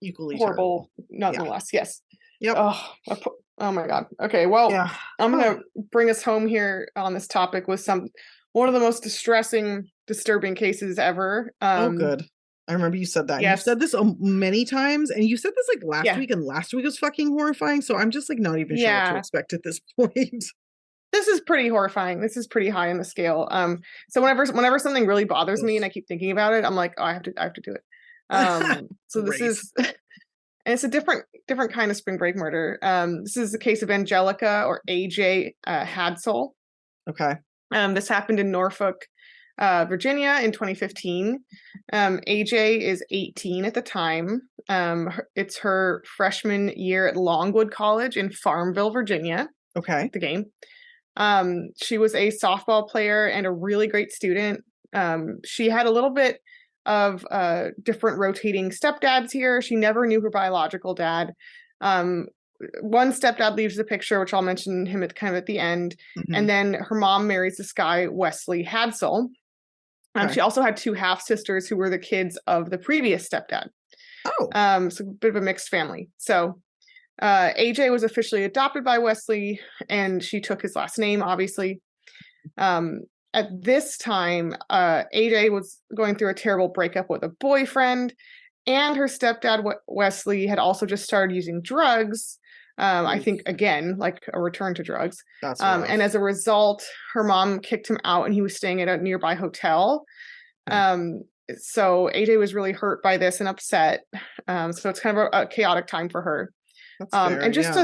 equally horrible nonetheless. Yeah. Yes. Yep. Oh my God. Okay. Well, I'm going to bring us home here on this topic with one of the most disturbing cases ever. Good. I remember you said that. Yes. You said this many times, and you said this like last week, and last week was fucking horrifying. So I'm just like not even sure what to expect at this point. This is pretty horrifying. This is pretty high on the scale. So whenever something really bothers me and I keep thinking about it, I'm like, oh, I have to do it. So this is, and it's a different kind of spring break murder. This is the case of Angelica or AJ Hadsell. Okay. This happened in Norfolk, Virginia in 2015. AJ is 18 at the time. It's her freshman year at Longwood College in Farmville, Virginia. Okay. The game. She was a softball player and a really great student. She had a little bit of different rotating stepdads here. She never knew her biological dad. One stepdad leaves the picture, which I'll mention him at the end. Mm-hmm. And then her mom marries this guy, Wesley Hadsell. She also had two half sisters who were the kids of the previous stepdad. Oh. So a bit of a mixed family. So AJ was officially adopted by Wesley, and she took his last name, obviously. At this time, AJ was going through a terrible breakup with a boyfriend, and her stepdad, Wesley, had also just started using drugs. I think, again, like a return to drugs. That's rough. And as a result, her mom kicked him out, and he was staying at a nearby hotel. So AJ was really hurt by this and upset. So it's kind of a chaotic time for her. Fair, and just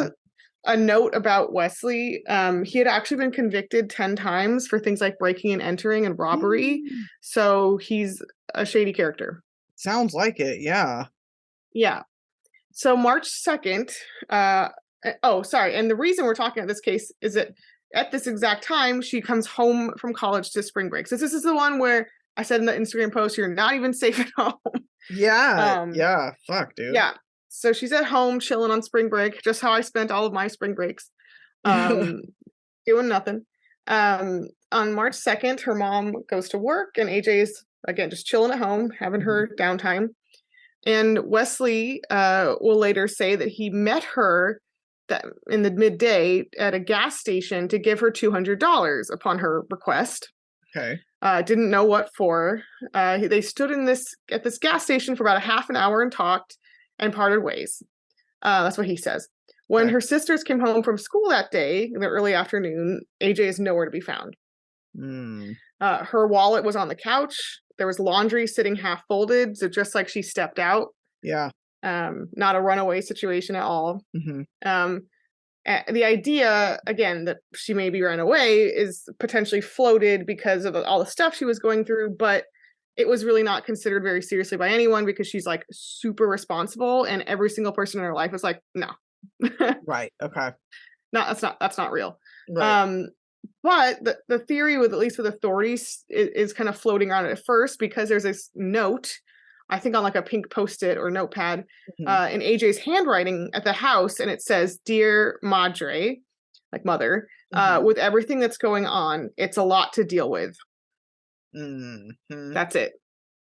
a note about Wesley, he had actually been convicted 10 times for things like breaking and entering and robbery. So he's a shady character. Sounds like it, yeah. Yeah. So March 2nd, and the reason we're talking about this case is that at this exact time, she comes home from college to spring break. So this is the one where I said in the Instagram post, you're not even safe at home. Yeah. Fuck, dude. Yeah. So she's at home chilling on spring break, just how I spent all of my spring breaks, doing nothing. On March 2nd, her mom goes to work, and AJ is, again, just chilling at home, having her downtime. And Wesley will later say that he met her in the midday at a gas station to give her $200 upon her request. Okay. Didn't know what for. They stood at this gas station for about a half an hour and talked and parted ways. That's what he says. When her sisters came home from school that day in the early afternoon, AJ is nowhere to be found. Her wallet was on the couch. There was laundry sitting half folded, so just like she stepped out. Yeah. Not a runaway situation at all. Mm-hmm. The idea, again, that she maybe ran away is potentially floated because of all the stuff she was going through, but it was really not considered very seriously by anyone because she's like super responsible, and every single person in her life was like, no. Right. Okay. No, that's not real. Right. But the theory with, at least with authorities, is kind of floating around at first because there's this note, I think on like a pink Post-it or notepad, in AJ's handwriting at the house, and it says, "Dear Madre," like mother, with everything that's going on, it's a lot to deal with. That's it.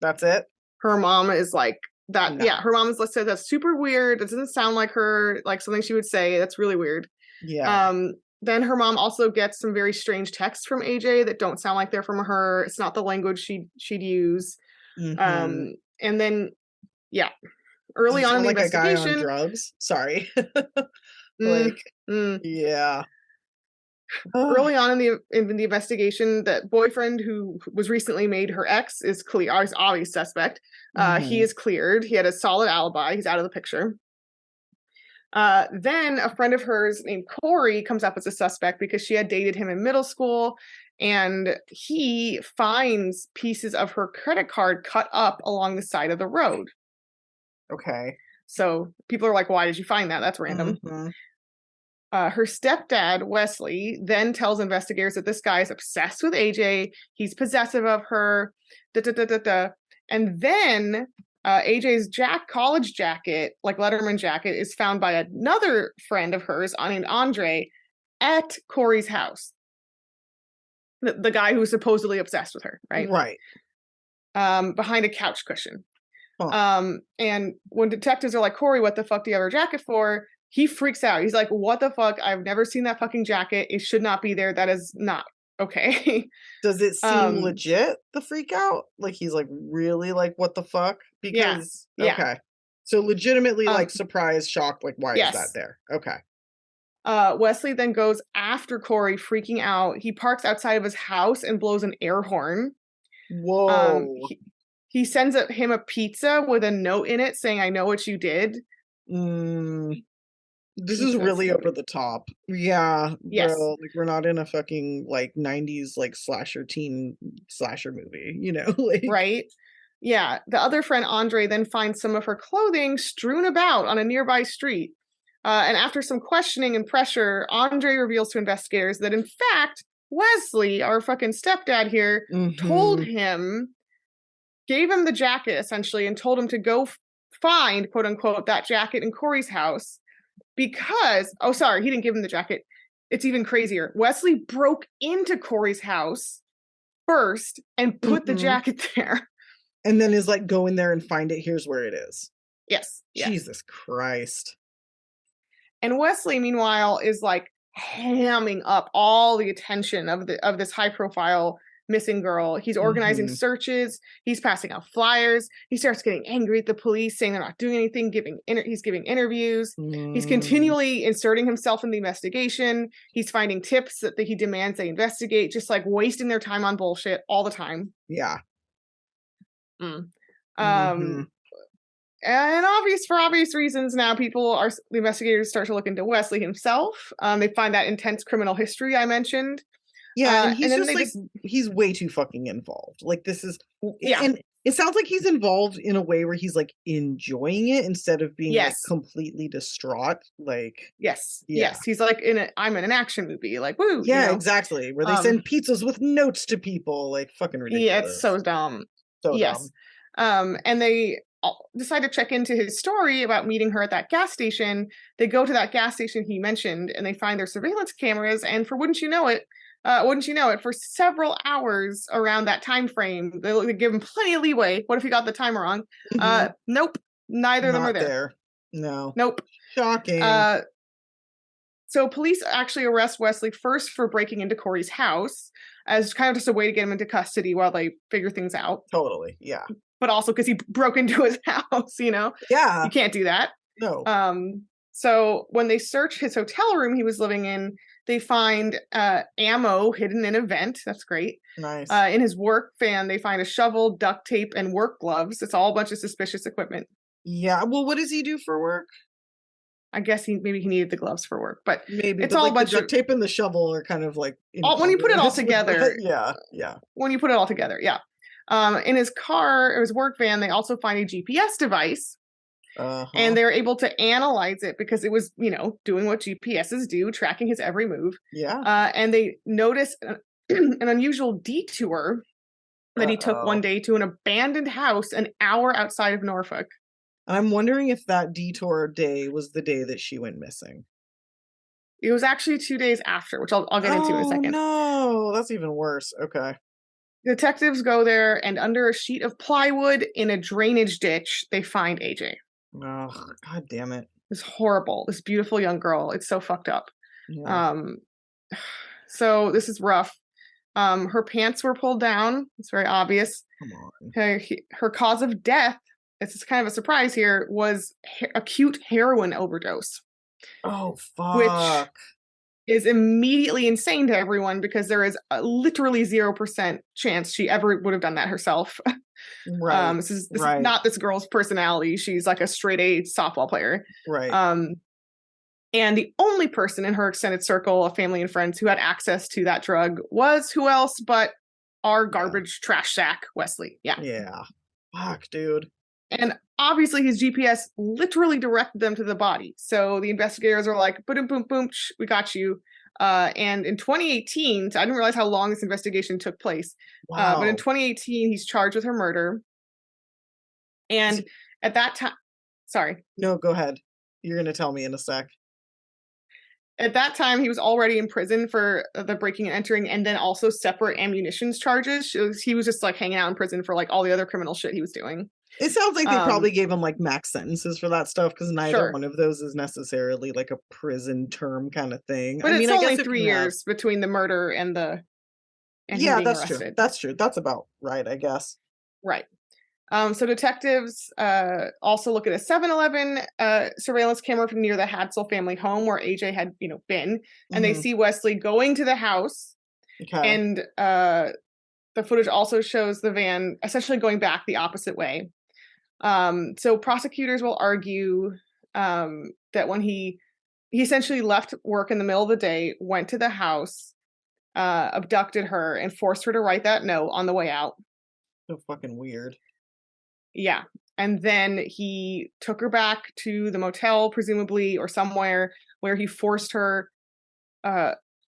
That's it. Her mom is like that. No. Yeah, her mom is listed. That's super weird. It doesn't sound like her, like something she would say. That's really weird. Yeah. Then her mom also gets some very strange texts from AJ that don't sound like they're from her. It's not the language she'd use. Mm-hmm. And then, yeah, early on in the like investigation, a guy on drugs. Sorry. Yeah. Early on in the investigation, that boyfriend who was recently made her ex is clear. Obvious suspect. He is cleared. He had a solid alibi. He's out of the picture. Then a friend of hers named Corey comes up as a suspect because she had dated him in middle school, and he finds pieces of her credit card cut up along the side of the road. Okay. So people are like, why did you find that? That's random. Her stepdad, Wesley, then tells investigators that this guy is obsessed with AJ. He's possessive of her. And then AJ's college jacket, like Letterman jacket, is found by another friend of hers named Andre at Corey's house. The guy who's supposedly obsessed with her, right? Right. Behind a couch cushion. And when detectives are like, Corey, what the fuck do you have her jacket for? He freaks out. He's like, what the fuck? I've never seen that fucking jacket. It should not be there. That is not okay. Does it seem legit, the freak out? Like, he's like, really? Like, what the fuck? Because, okay. So legitimately, like, surprised, shocked, like, why is that there? Okay. Wesley then goes after Corey, freaking out. He parks outside of his house and blows an air horn. Whoa. He sends him a pizza with a note in it saying, I know what you did. This is really over the top. Yeah. Yes. Bro, like, we're not in a fucking, like, 90s, like, teen slasher movie, you know? Like, right? Yeah. The other friend, Andre, then finds some of her clothing strewn about on a nearby street. And after some questioning and pressure, Andre reveals to investigators that, in fact, Wesley, our fucking stepdad here, told him, gave him the jacket, essentially, and told him to go find, quote unquote, that jacket in Corey's house. Because, he didn't give him the jacket. It's even crazier. Wesley broke into Corey's house first and put the jacket there. And then is like, go in there and find it. Here's where it is. Yes. Jesus Christ. And Wesley, meanwhile, is like hamming up all the attention of this high profile missing girl. He's organizing searches. He's passing out flyers. He starts getting angry at the police, saying they're not doing anything. He's giving interviews. He's continually inserting himself in the investigation. He's finding tips that he demands they investigate, just like wasting their time on bullshit all the time. Yeah. And for obvious reasons, now the investigators start to look into Wesley himself. They find that intense criminal history I mentioned. Yeah, and he's just he's way too fucking involved. Like, this is, and it sounds like he's involved in a way where he's like enjoying it instead of being like completely distraught. Like, yes, he's like I'm in an action movie, like, woo. Yeah, exactly. Where they send pizzas with notes to people, like, fucking ridiculous. Yeah, it's so dumb. Dumb. And they decide to check into his story about meeting her at that gas station. They go to that gas station he mentioned, and they find their surveillance cameras. And wouldn't you know it, for several hours around that time frame, they give him plenty of leeway. What if he got the time wrong? Nope, neither of them are there. No. Nope. Shocking. So police actually arrest Wesley first for breaking into Corey's house as kind of just a way to get him into custody while they figure things out. Totally, yeah. But also because he broke into his house, you know? Yeah. You can't do that. No. So when they search his hotel room he was living in, they find ammo hidden in a vent. That's great. Nice. In his work van, they find a shovel, duct tape, and work gloves. It's all a bunch of suspicious equipment. Yeah. Well, what does he do for work? I guess maybe he needed the gloves for work, but maybe it's all like a bunch the duct tape and the shovel are kind of like when you put it all together. Yeah. When you put it all together, yeah. In his car, or his work van, they also find a GPS device. And they're able to analyze it because it was, doing what GPSs do, tracking his every move. Yeah. And they notice an unusual detour that he took one day to an abandoned house an hour outside of Norfolk. I'm wondering if that detour day was the day that she went missing. It was actually 2 days after, which I'll get into in a second. No, that's even worse. Okay. Detectives go there, and under a sheet of plywood in a drainage ditch, they find AJ. Oh, God damn it. It's horrible. This beautiful young girl. It's so fucked up. Yeah. So this is rough. Her pants were pulled down. It's very obvious. Come on. Her cause of death, this is kind of a surprise here, was acute heroin overdose. Oh, which fuck. is immediately insane to everyone because there is literally 0% chance she ever would have done that herself. Right. This is not this girl's personality. She's like a straight A softball player. Right. And the only person in her extended circle of family and friends who had access to that drug was who else but our garbage trash sack, Wesley. Yeah. Yeah. Fuck, dude. And obviously his GPS literally directed them to the body. So the investigators are like, boom, boom, boom, we got you. And in 2018, so I didn't realize how long this investigation took place. Wow. But in 2018, he's charged with her murder. And at that time, sorry. No, go ahead. You're going to tell me in a sec. At that time, he was already in prison for the breaking and entering and then also separate ammunitions charges. He was just like hanging out in prison for like all the other criminal shit he was doing. It sounds like they probably gave him like max sentences for that stuff because neither one of those is necessarily like a prison term kind of thing. But it's only 3 years between the murder and the yeah, that's true. That's true. That's about right, I guess. Right. So detectives also look at a 7-Eleven surveillance camera from near the Hadsell family home where AJ had, been, and they see Wesley going to the house. Okay. And the footage also shows the van essentially going back the opposite way. So prosecutors will argue that when he essentially left work in the middle of the day, went to the house, abducted her, and forced her to write that note on the way out. So fucking weird. Yeah. And then he took her back to the motel, presumably, or somewhere where he forced her,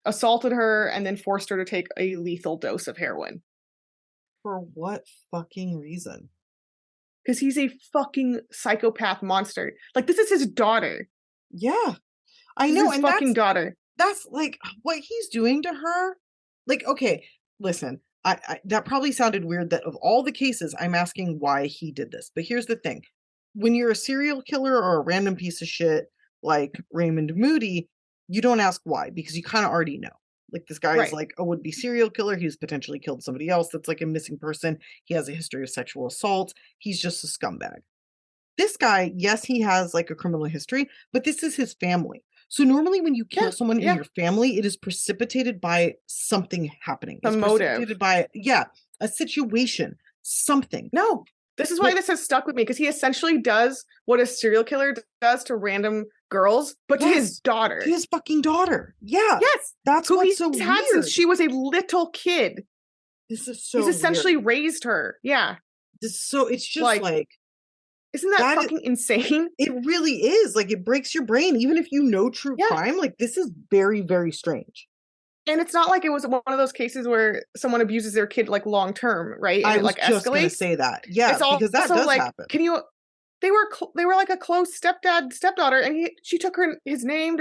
assaulted her, and then forced her to take a lethal dose of heroin. For what fucking reason? Because he's a fucking psychopath monster. Like, this is his daughter. Yeah. I know. His fucking daughter. That's like what he's doing to her. Like, okay, listen. I that probably sounded weird that of all the cases, I'm asking why he did this. But here's the thing. When you're a serial killer or a random piece of shit like Raymond Moody, you don't ask why because you kind of already know. Like this guy is like a would-be serial killer. He's potentially killed somebody else that's like a missing person. He has a history of sexual assault. He's just a scumbag. This guy, yes, he has like a criminal history, but this is his family. So normally when you kill someone in your family, it is precipitated by something happening. It's precipitated by, a situation, something. No, this is why this has stuck with me because he essentially does what a serial killer does to random girls, but to his daughter. To his fucking daughter. Yeah. Yes. That's who what's so weird. Had since she was a little kid. This is so He's essentially raised her. Yeah. It's just like isn't that fucking insane? It really is. Like, it breaks your brain. Even if you know true crime, like, this is very, very strange. And it's not like it was one of those cases where someone abuses their kid, like, long term, right? And I was just going to say that. Yeah, because that does happen. They were like a close stepdaughter, and she took his name,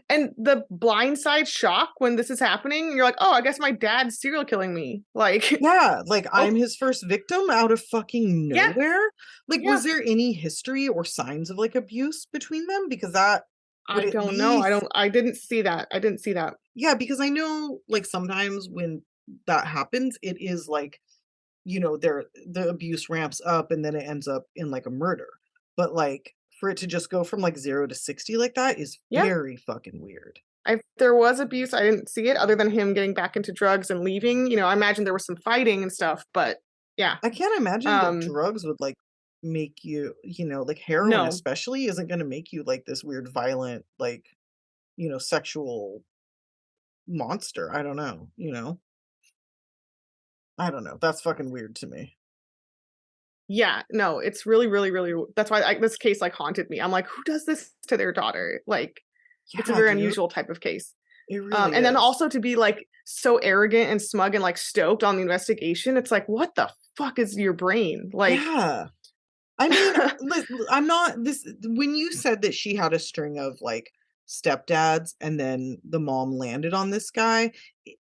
and the blindside shock when this is happening, you're like, oh, I guess my dad's serial killing me. Like, yeah, like I'm his first victim out of fucking nowhere. Like, was there any history or signs of like abuse between them? Because that I don't know. I didn't see that. Yeah, because I know like sometimes when that happens, it is like, the abuse ramps up and then it ends up in like a murder. But like for it to just go from like 0 to 60 like that is very fucking weird. If there was abuse, I didn't see it other than him getting back into drugs and leaving. I imagine there was some fighting and stuff, but yeah. I can't imagine that drugs would like make you, like heroin especially isn't going to make you like this weird, violent, like, sexual monster. I don't know, I don't know. That's fucking weird to me. Yeah, no, it's really, really, really. That's why this case like haunted me. I'm like, who does this to their daughter? Like, it's a very unusual type of case. It really and then also to be like so arrogant and smug and like stoked on the investigation. It's like, what the fuck is your brain? Like, yeah. I mean, I'm not this. When you said that she had a string of like stepdads and then the mom landed on this guy,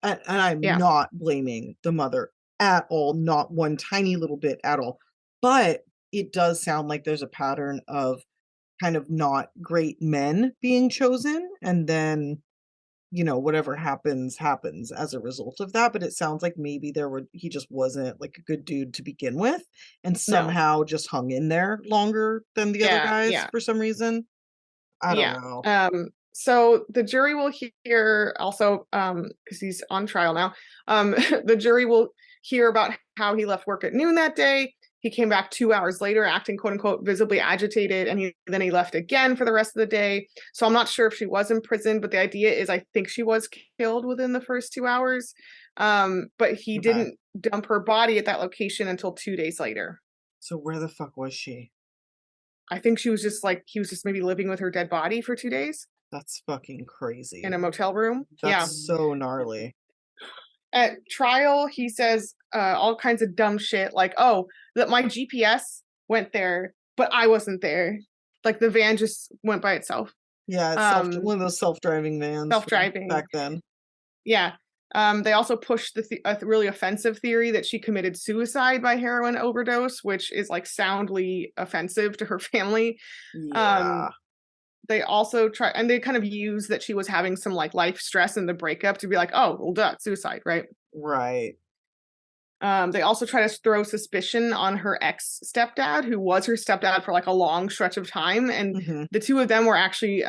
and I'm not blaming the mother at all, not one tiny little bit at all. But it does sound like there's a pattern of kind of not great men being chosen and then whatever happens as a result of that. But it sounds like maybe he just wasn't like a good dude to begin with, and somehow just hung in there longer than the other guys for some reason. I don't know. So the jury will hear also, because he's on trial now, the jury will hear about how he left work at noon that day. He came back 2 hours later, acting quote unquote visibly agitated, and then he left again for the rest of the day. So I'm not sure if she was imprisoned, but the idea is I think she was killed within the first 2 hours. But he didn't dump her body at that location until 2 days later. So where the fuck was she? I think she was just he was just maybe living with her dead body for 2 days. That's fucking crazy. In a motel room. That's so gnarly. At trial, he says all kinds of dumb shit like, oh, that my GPS went there, but I wasn't there. Like the van just went by itself. Yeah, it's one of those self-driving vans. Self-driving. Back then. Yeah. They also pushed a really offensive theory that she committed suicide by heroin overdose, which is like soundly offensive to her family. Yeah. They also they kind of use that she was having some like life stress in the breakup to be like, oh, well, duh, suicide, right? Right. They also try to throw suspicion on her ex-stepdad, who was her stepdad for like a long stretch of time. And the two of them were actually,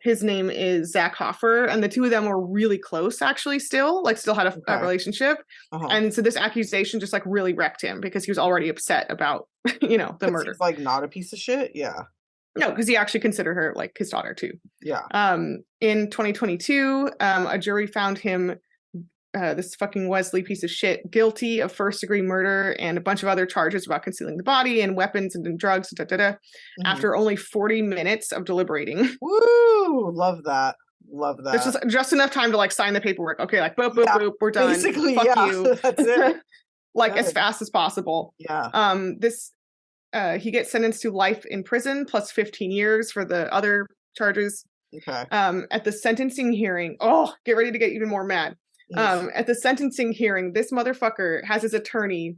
his name is Zach Hoffer, and the two of them were really close, actually, still had a relationship. And so this accusation just like really wrecked him because he was already upset about, the murder. He's like not a piece of shit. Yeah. No, because he actually considered her like his daughter too. Yeah. In 2022, a jury found him, this fucking Wesley piece of shit, guilty of first-degree murder and a bunch of other charges about concealing the body and weapons and drugs, after only 40 minutes of deliberating. Woo! Love that. Love that. There's just enough time to like sign the paperwork. Okay, like boop, boop, boop, we're done. Basically, fuck you. That's it. Like as fast as possible. Yeah. He gets sentenced to life in prison plus 15 years for the other charges. Okay. At the sentencing hearing, get ready to get even more mad. At the sentencing hearing, this motherfucker has his attorney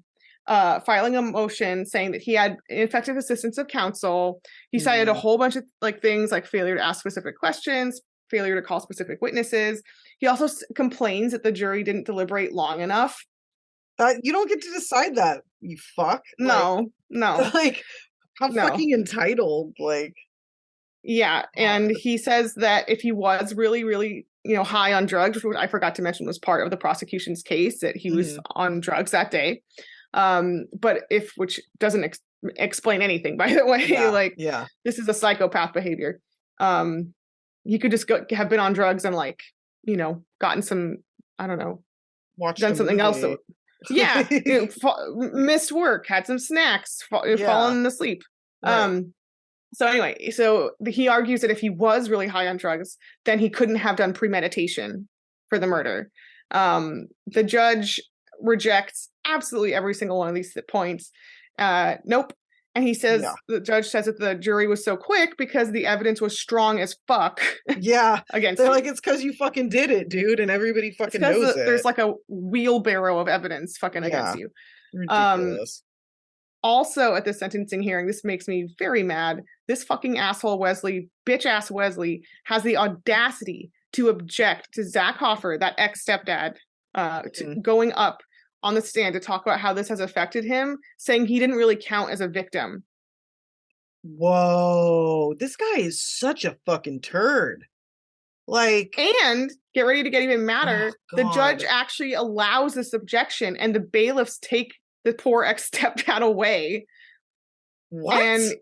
filing a motion saying that he had ineffective assistance of counsel. He cited a whole bunch of like things like failure to ask specific questions, failure to call specific witnesses. He also complains that the jury didn't deliberate long enough. You don't get to decide that, you fuck. No. Like, how fucking entitled, like. Yeah, and he says that if he was really, really, high on drugs, which I forgot to mention was part of the prosecution's case, that he was on drugs that day. Which doesn't explain anything, by the way. This is a psychopath behavior. He could just have been on drugs and gotten some, I don't know, done something else. Yeah, missed work, had some snacks, fallen asleep. Right. So anyway, he argues that if he was really high on drugs, then he couldn't have done premeditation for the murder. The judge rejects absolutely every single one of these points. Nope. And he says, the judge says that the jury was so quick because the evidence was strong as fuck. Yeah. Against They're you. Like, it's because you fucking did it, dude. And everybody fucking knows it. There's like a wheelbarrow of evidence fucking against you. Ridiculous. Also at the sentencing hearing, this makes me very mad. This fucking asshole Wesley, bitch ass Wesley, has the audacity to object to Zach Hoffer, that ex-stepdad, to going up on the stand to talk about how this has affected him, saying he didn't really count as a victim. Whoa, this guy is such a fucking turd. Like, and get ready to get even madder. The judge actually allows this objection, and the bailiffs take the poor ex-stepdad away. What? And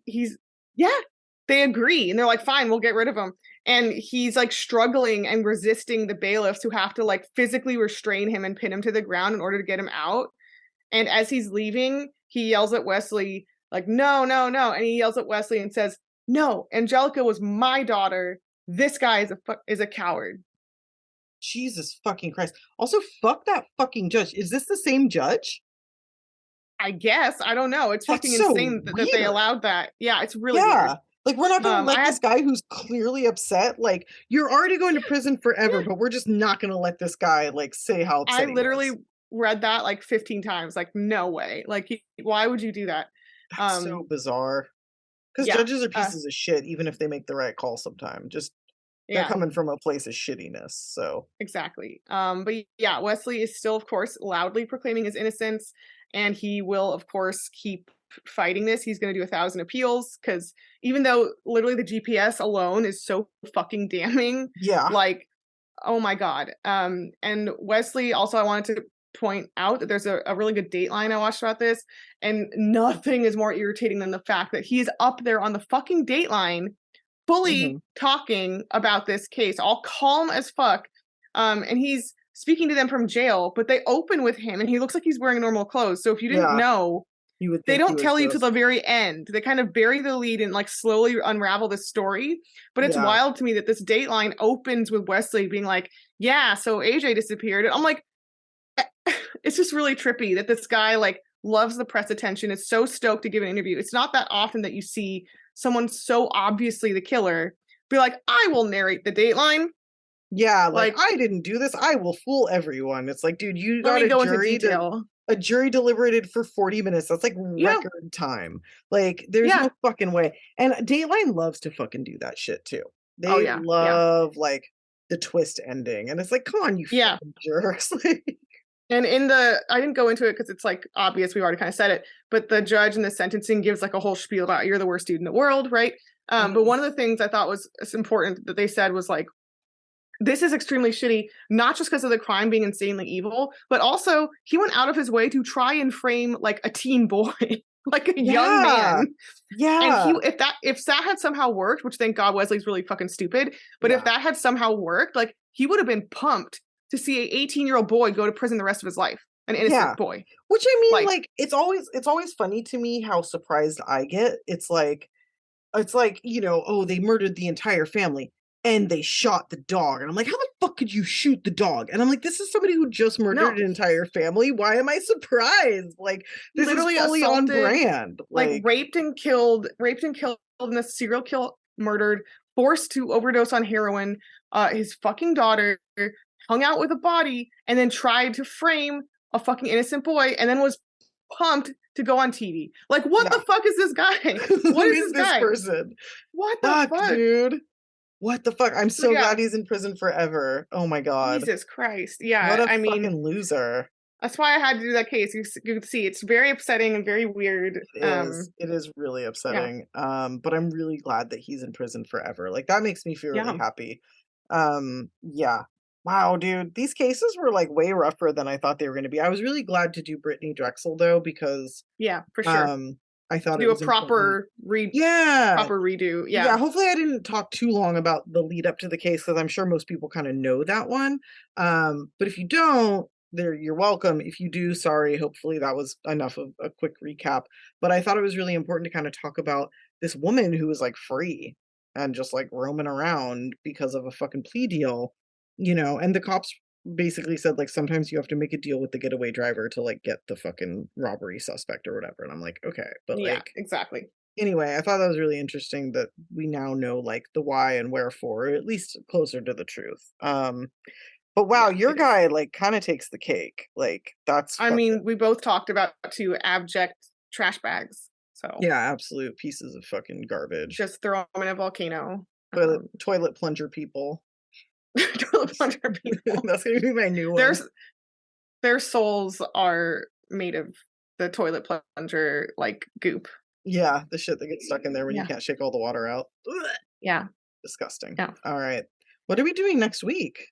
they agree, and they're like, fine, we'll get rid of him. And he's like struggling and resisting the bailiffs, who have to like physically restrain him and pin him to the ground in order to get him out. And as he's leaving, he yells at Wesley, like, no. And he yells at Wesley and says, no, Angelica was my daughter. This guy is a coward. Jesus fucking Christ. Also, fuck that fucking judge. Is this the same judge? I guess. I don't know. It's fucking insane that they allowed that. Yeah, it's really weird. Like, we're not going to let this guy who's clearly upset, like, you're already going to prison forever, but we're just not going to let this guy, like, say how upset I literally read that, like, 15 times. Like, no way. Like, why would you do that? That's so bizarre. Because judges are pieces of shit, even if they make the right call sometime. they're coming from a place of shittiness. So exactly. But yeah, Wesley is still, of course, loudly proclaiming his innocence, and he will, of course, keep fighting this. He's going to do 1,000 appeals, because even though literally the GPS alone is so fucking damning, like, oh my god. And Wesley, also, I wanted to point out that there's a really good Dateline I watched about this, and nothing is more irritating than the fact that he's up there on the fucking Dateline fully talking about this case, all calm as fuck, and he's speaking to them from jail, but they open with him and he looks like he's wearing normal clothes. So if you didn't know, they don't tell you to the very end. They kind of bury the lead and like slowly unravel the story. But it's wild to me that this Dateline opens with Wesley being like, yeah, so AJ disappeared. And I'm like, it's just really trippy that this guy like loves the press attention, is so stoked to give an interview. It's not that often that you see someone so obviously the killer be like, I will narrate the Dateline. Yeah, like I didn't do this. I will fool everyone. It's like, dude, you got a jury deliberated for 40 minutes. That's like record time. Like, there's no fucking way. And Dateline loves to fucking do that shit too. They love like the twist ending. And it's like, come on, you fucking jerks. And I didn't go into it because it's like obvious, we've already kind of said it, but the judge in the sentencing gives like a whole spiel about you're the worst dude in the world, right? But one of the things I thought was important that they said was like, this is extremely shitty, not just because of the crime being insanely evil, but also he went out of his way to try and frame like a teen boy, like a young man. Yeah. And if that had somehow worked, which thank God Wesley's really fucking stupid, but if that had somehow worked, like he would have been pumped to see a 18-year-old boy go to prison the rest of his life. An innocent boy. Which I mean, like it's always funny to me how surprised I get. It's like, you know, oh, they murdered the entire family and they shot the dog. And I'm like, how the fuck could you shoot the dog? And I'm like, this is somebody who just murdered an entire family. Why am I surprised? Like, this literally is fully on brand. Like raped and killed in a serial kill, murdered, forced to overdose on heroin, his fucking daughter, hung out with a body, and then tried to frame a fucking innocent boy, and then was pumped to go on TV. Like, what the fuck is this guy? What is this person? What the fuck, dude? What the fuck? I'm so glad he's in prison forever. Oh my god. Jesus Christ. Yeah. What a fucking loser. That's why I had to do that case. You can see it's very upsetting and very weird. It is really upsetting. But I'm really glad that he's in prison forever. Like, that makes me feel really happy. Wow, dude, these cases were like way rougher than I thought they were going to be. I was really glad to do Brittanee Drexel though, because for sure. I thought to it do was a proper redo. Yeah, hopefully I didn't talk too long about the lead up to the case, because I'm sure most people kind of know that one. But if you don't, you're welcome. If you do, sorry. Hopefully that was enough of a quick recap. But I thought it was really important to kind of talk about this woman who was like free and just like roaming around because of a fucking plea deal. You know, and the cops basically said, like, sometimes you have to make a deal with the getaway driver to, like, get the fucking robbery suspect or whatever. And I'm like, okay. But, like, exactly. Anyway, I thought that was really interesting that we now know, like, the why and wherefore, or at least closer to the truth. But wow, your guy, like, kind of takes the cake. Like, that's... I mean, we both talked about two abject trash bags. So yeah, absolute pieces of fucking garbage. Just throw them in a volcano. Toilet plunger people. Toilet plunger people. That's gonna be my new one. Their souls are made of the toilet plunger like goop. Yeah, the shit that gets stuck in there when you can't shake all the water out. Yeah. Disgusting. Yeah. All right. What are we doing next week?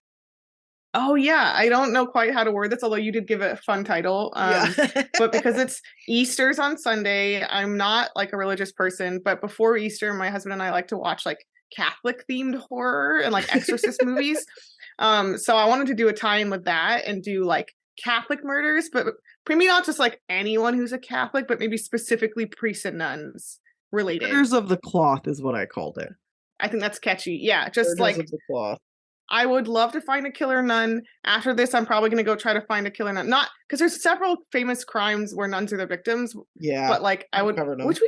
Oh yeah, I don't know quite how to word this, although you did give it a fun title. But because it's Easter's on Sunday, I'm not like a religious person, but before Easter, my husband and I like to watch like Catholic themed horror and like exorcist movies. So I wanted to do a tie-in with that and do like Catholic murders, but maybe not just like anyone who's a Catholic, but maybe specifically priests and nuns related. Murders of the cloth is what I called it. I think that's catchy. Yeah, just Murders like of the cloth. I would love to find a killer nun. After this, I'm probably going to go try to find a killer nun. Not because there's several famous crimes where nuns are the victims. Yeah, but like I would, which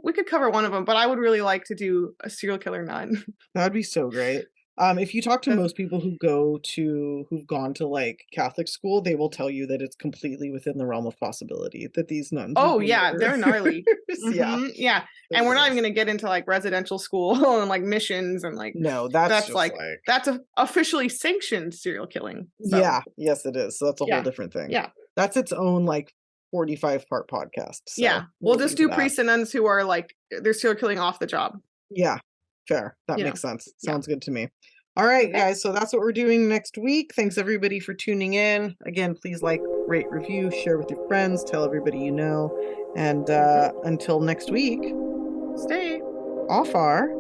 we could cover one of them. But I would really like to do a serial killer nun. That'd be so great. If you talk to most people who've gone to like Catholic school, they will tell you that it's completely within the realm of possibility that these nuns. Oh yeah, they're gnarly. Yeah. And we're not even gonna get into like residential school and like missions and like no, that's like that's officially sanctioned serial killing. So. Yeah, yes, it is. So that's a whole different thing. Yeah, that's its own like 45-part podcast. So yeah, we'll just do priests and nuns who are like they're serial killing off the job. Yeah, fair. That makes sense. Sounds good to me. All right, guys. So that's what we're doing next week. Thanks everybody for tuning in. Again, please like, rate, review, share with your friends, tell everybody you know. And until next week, stay off our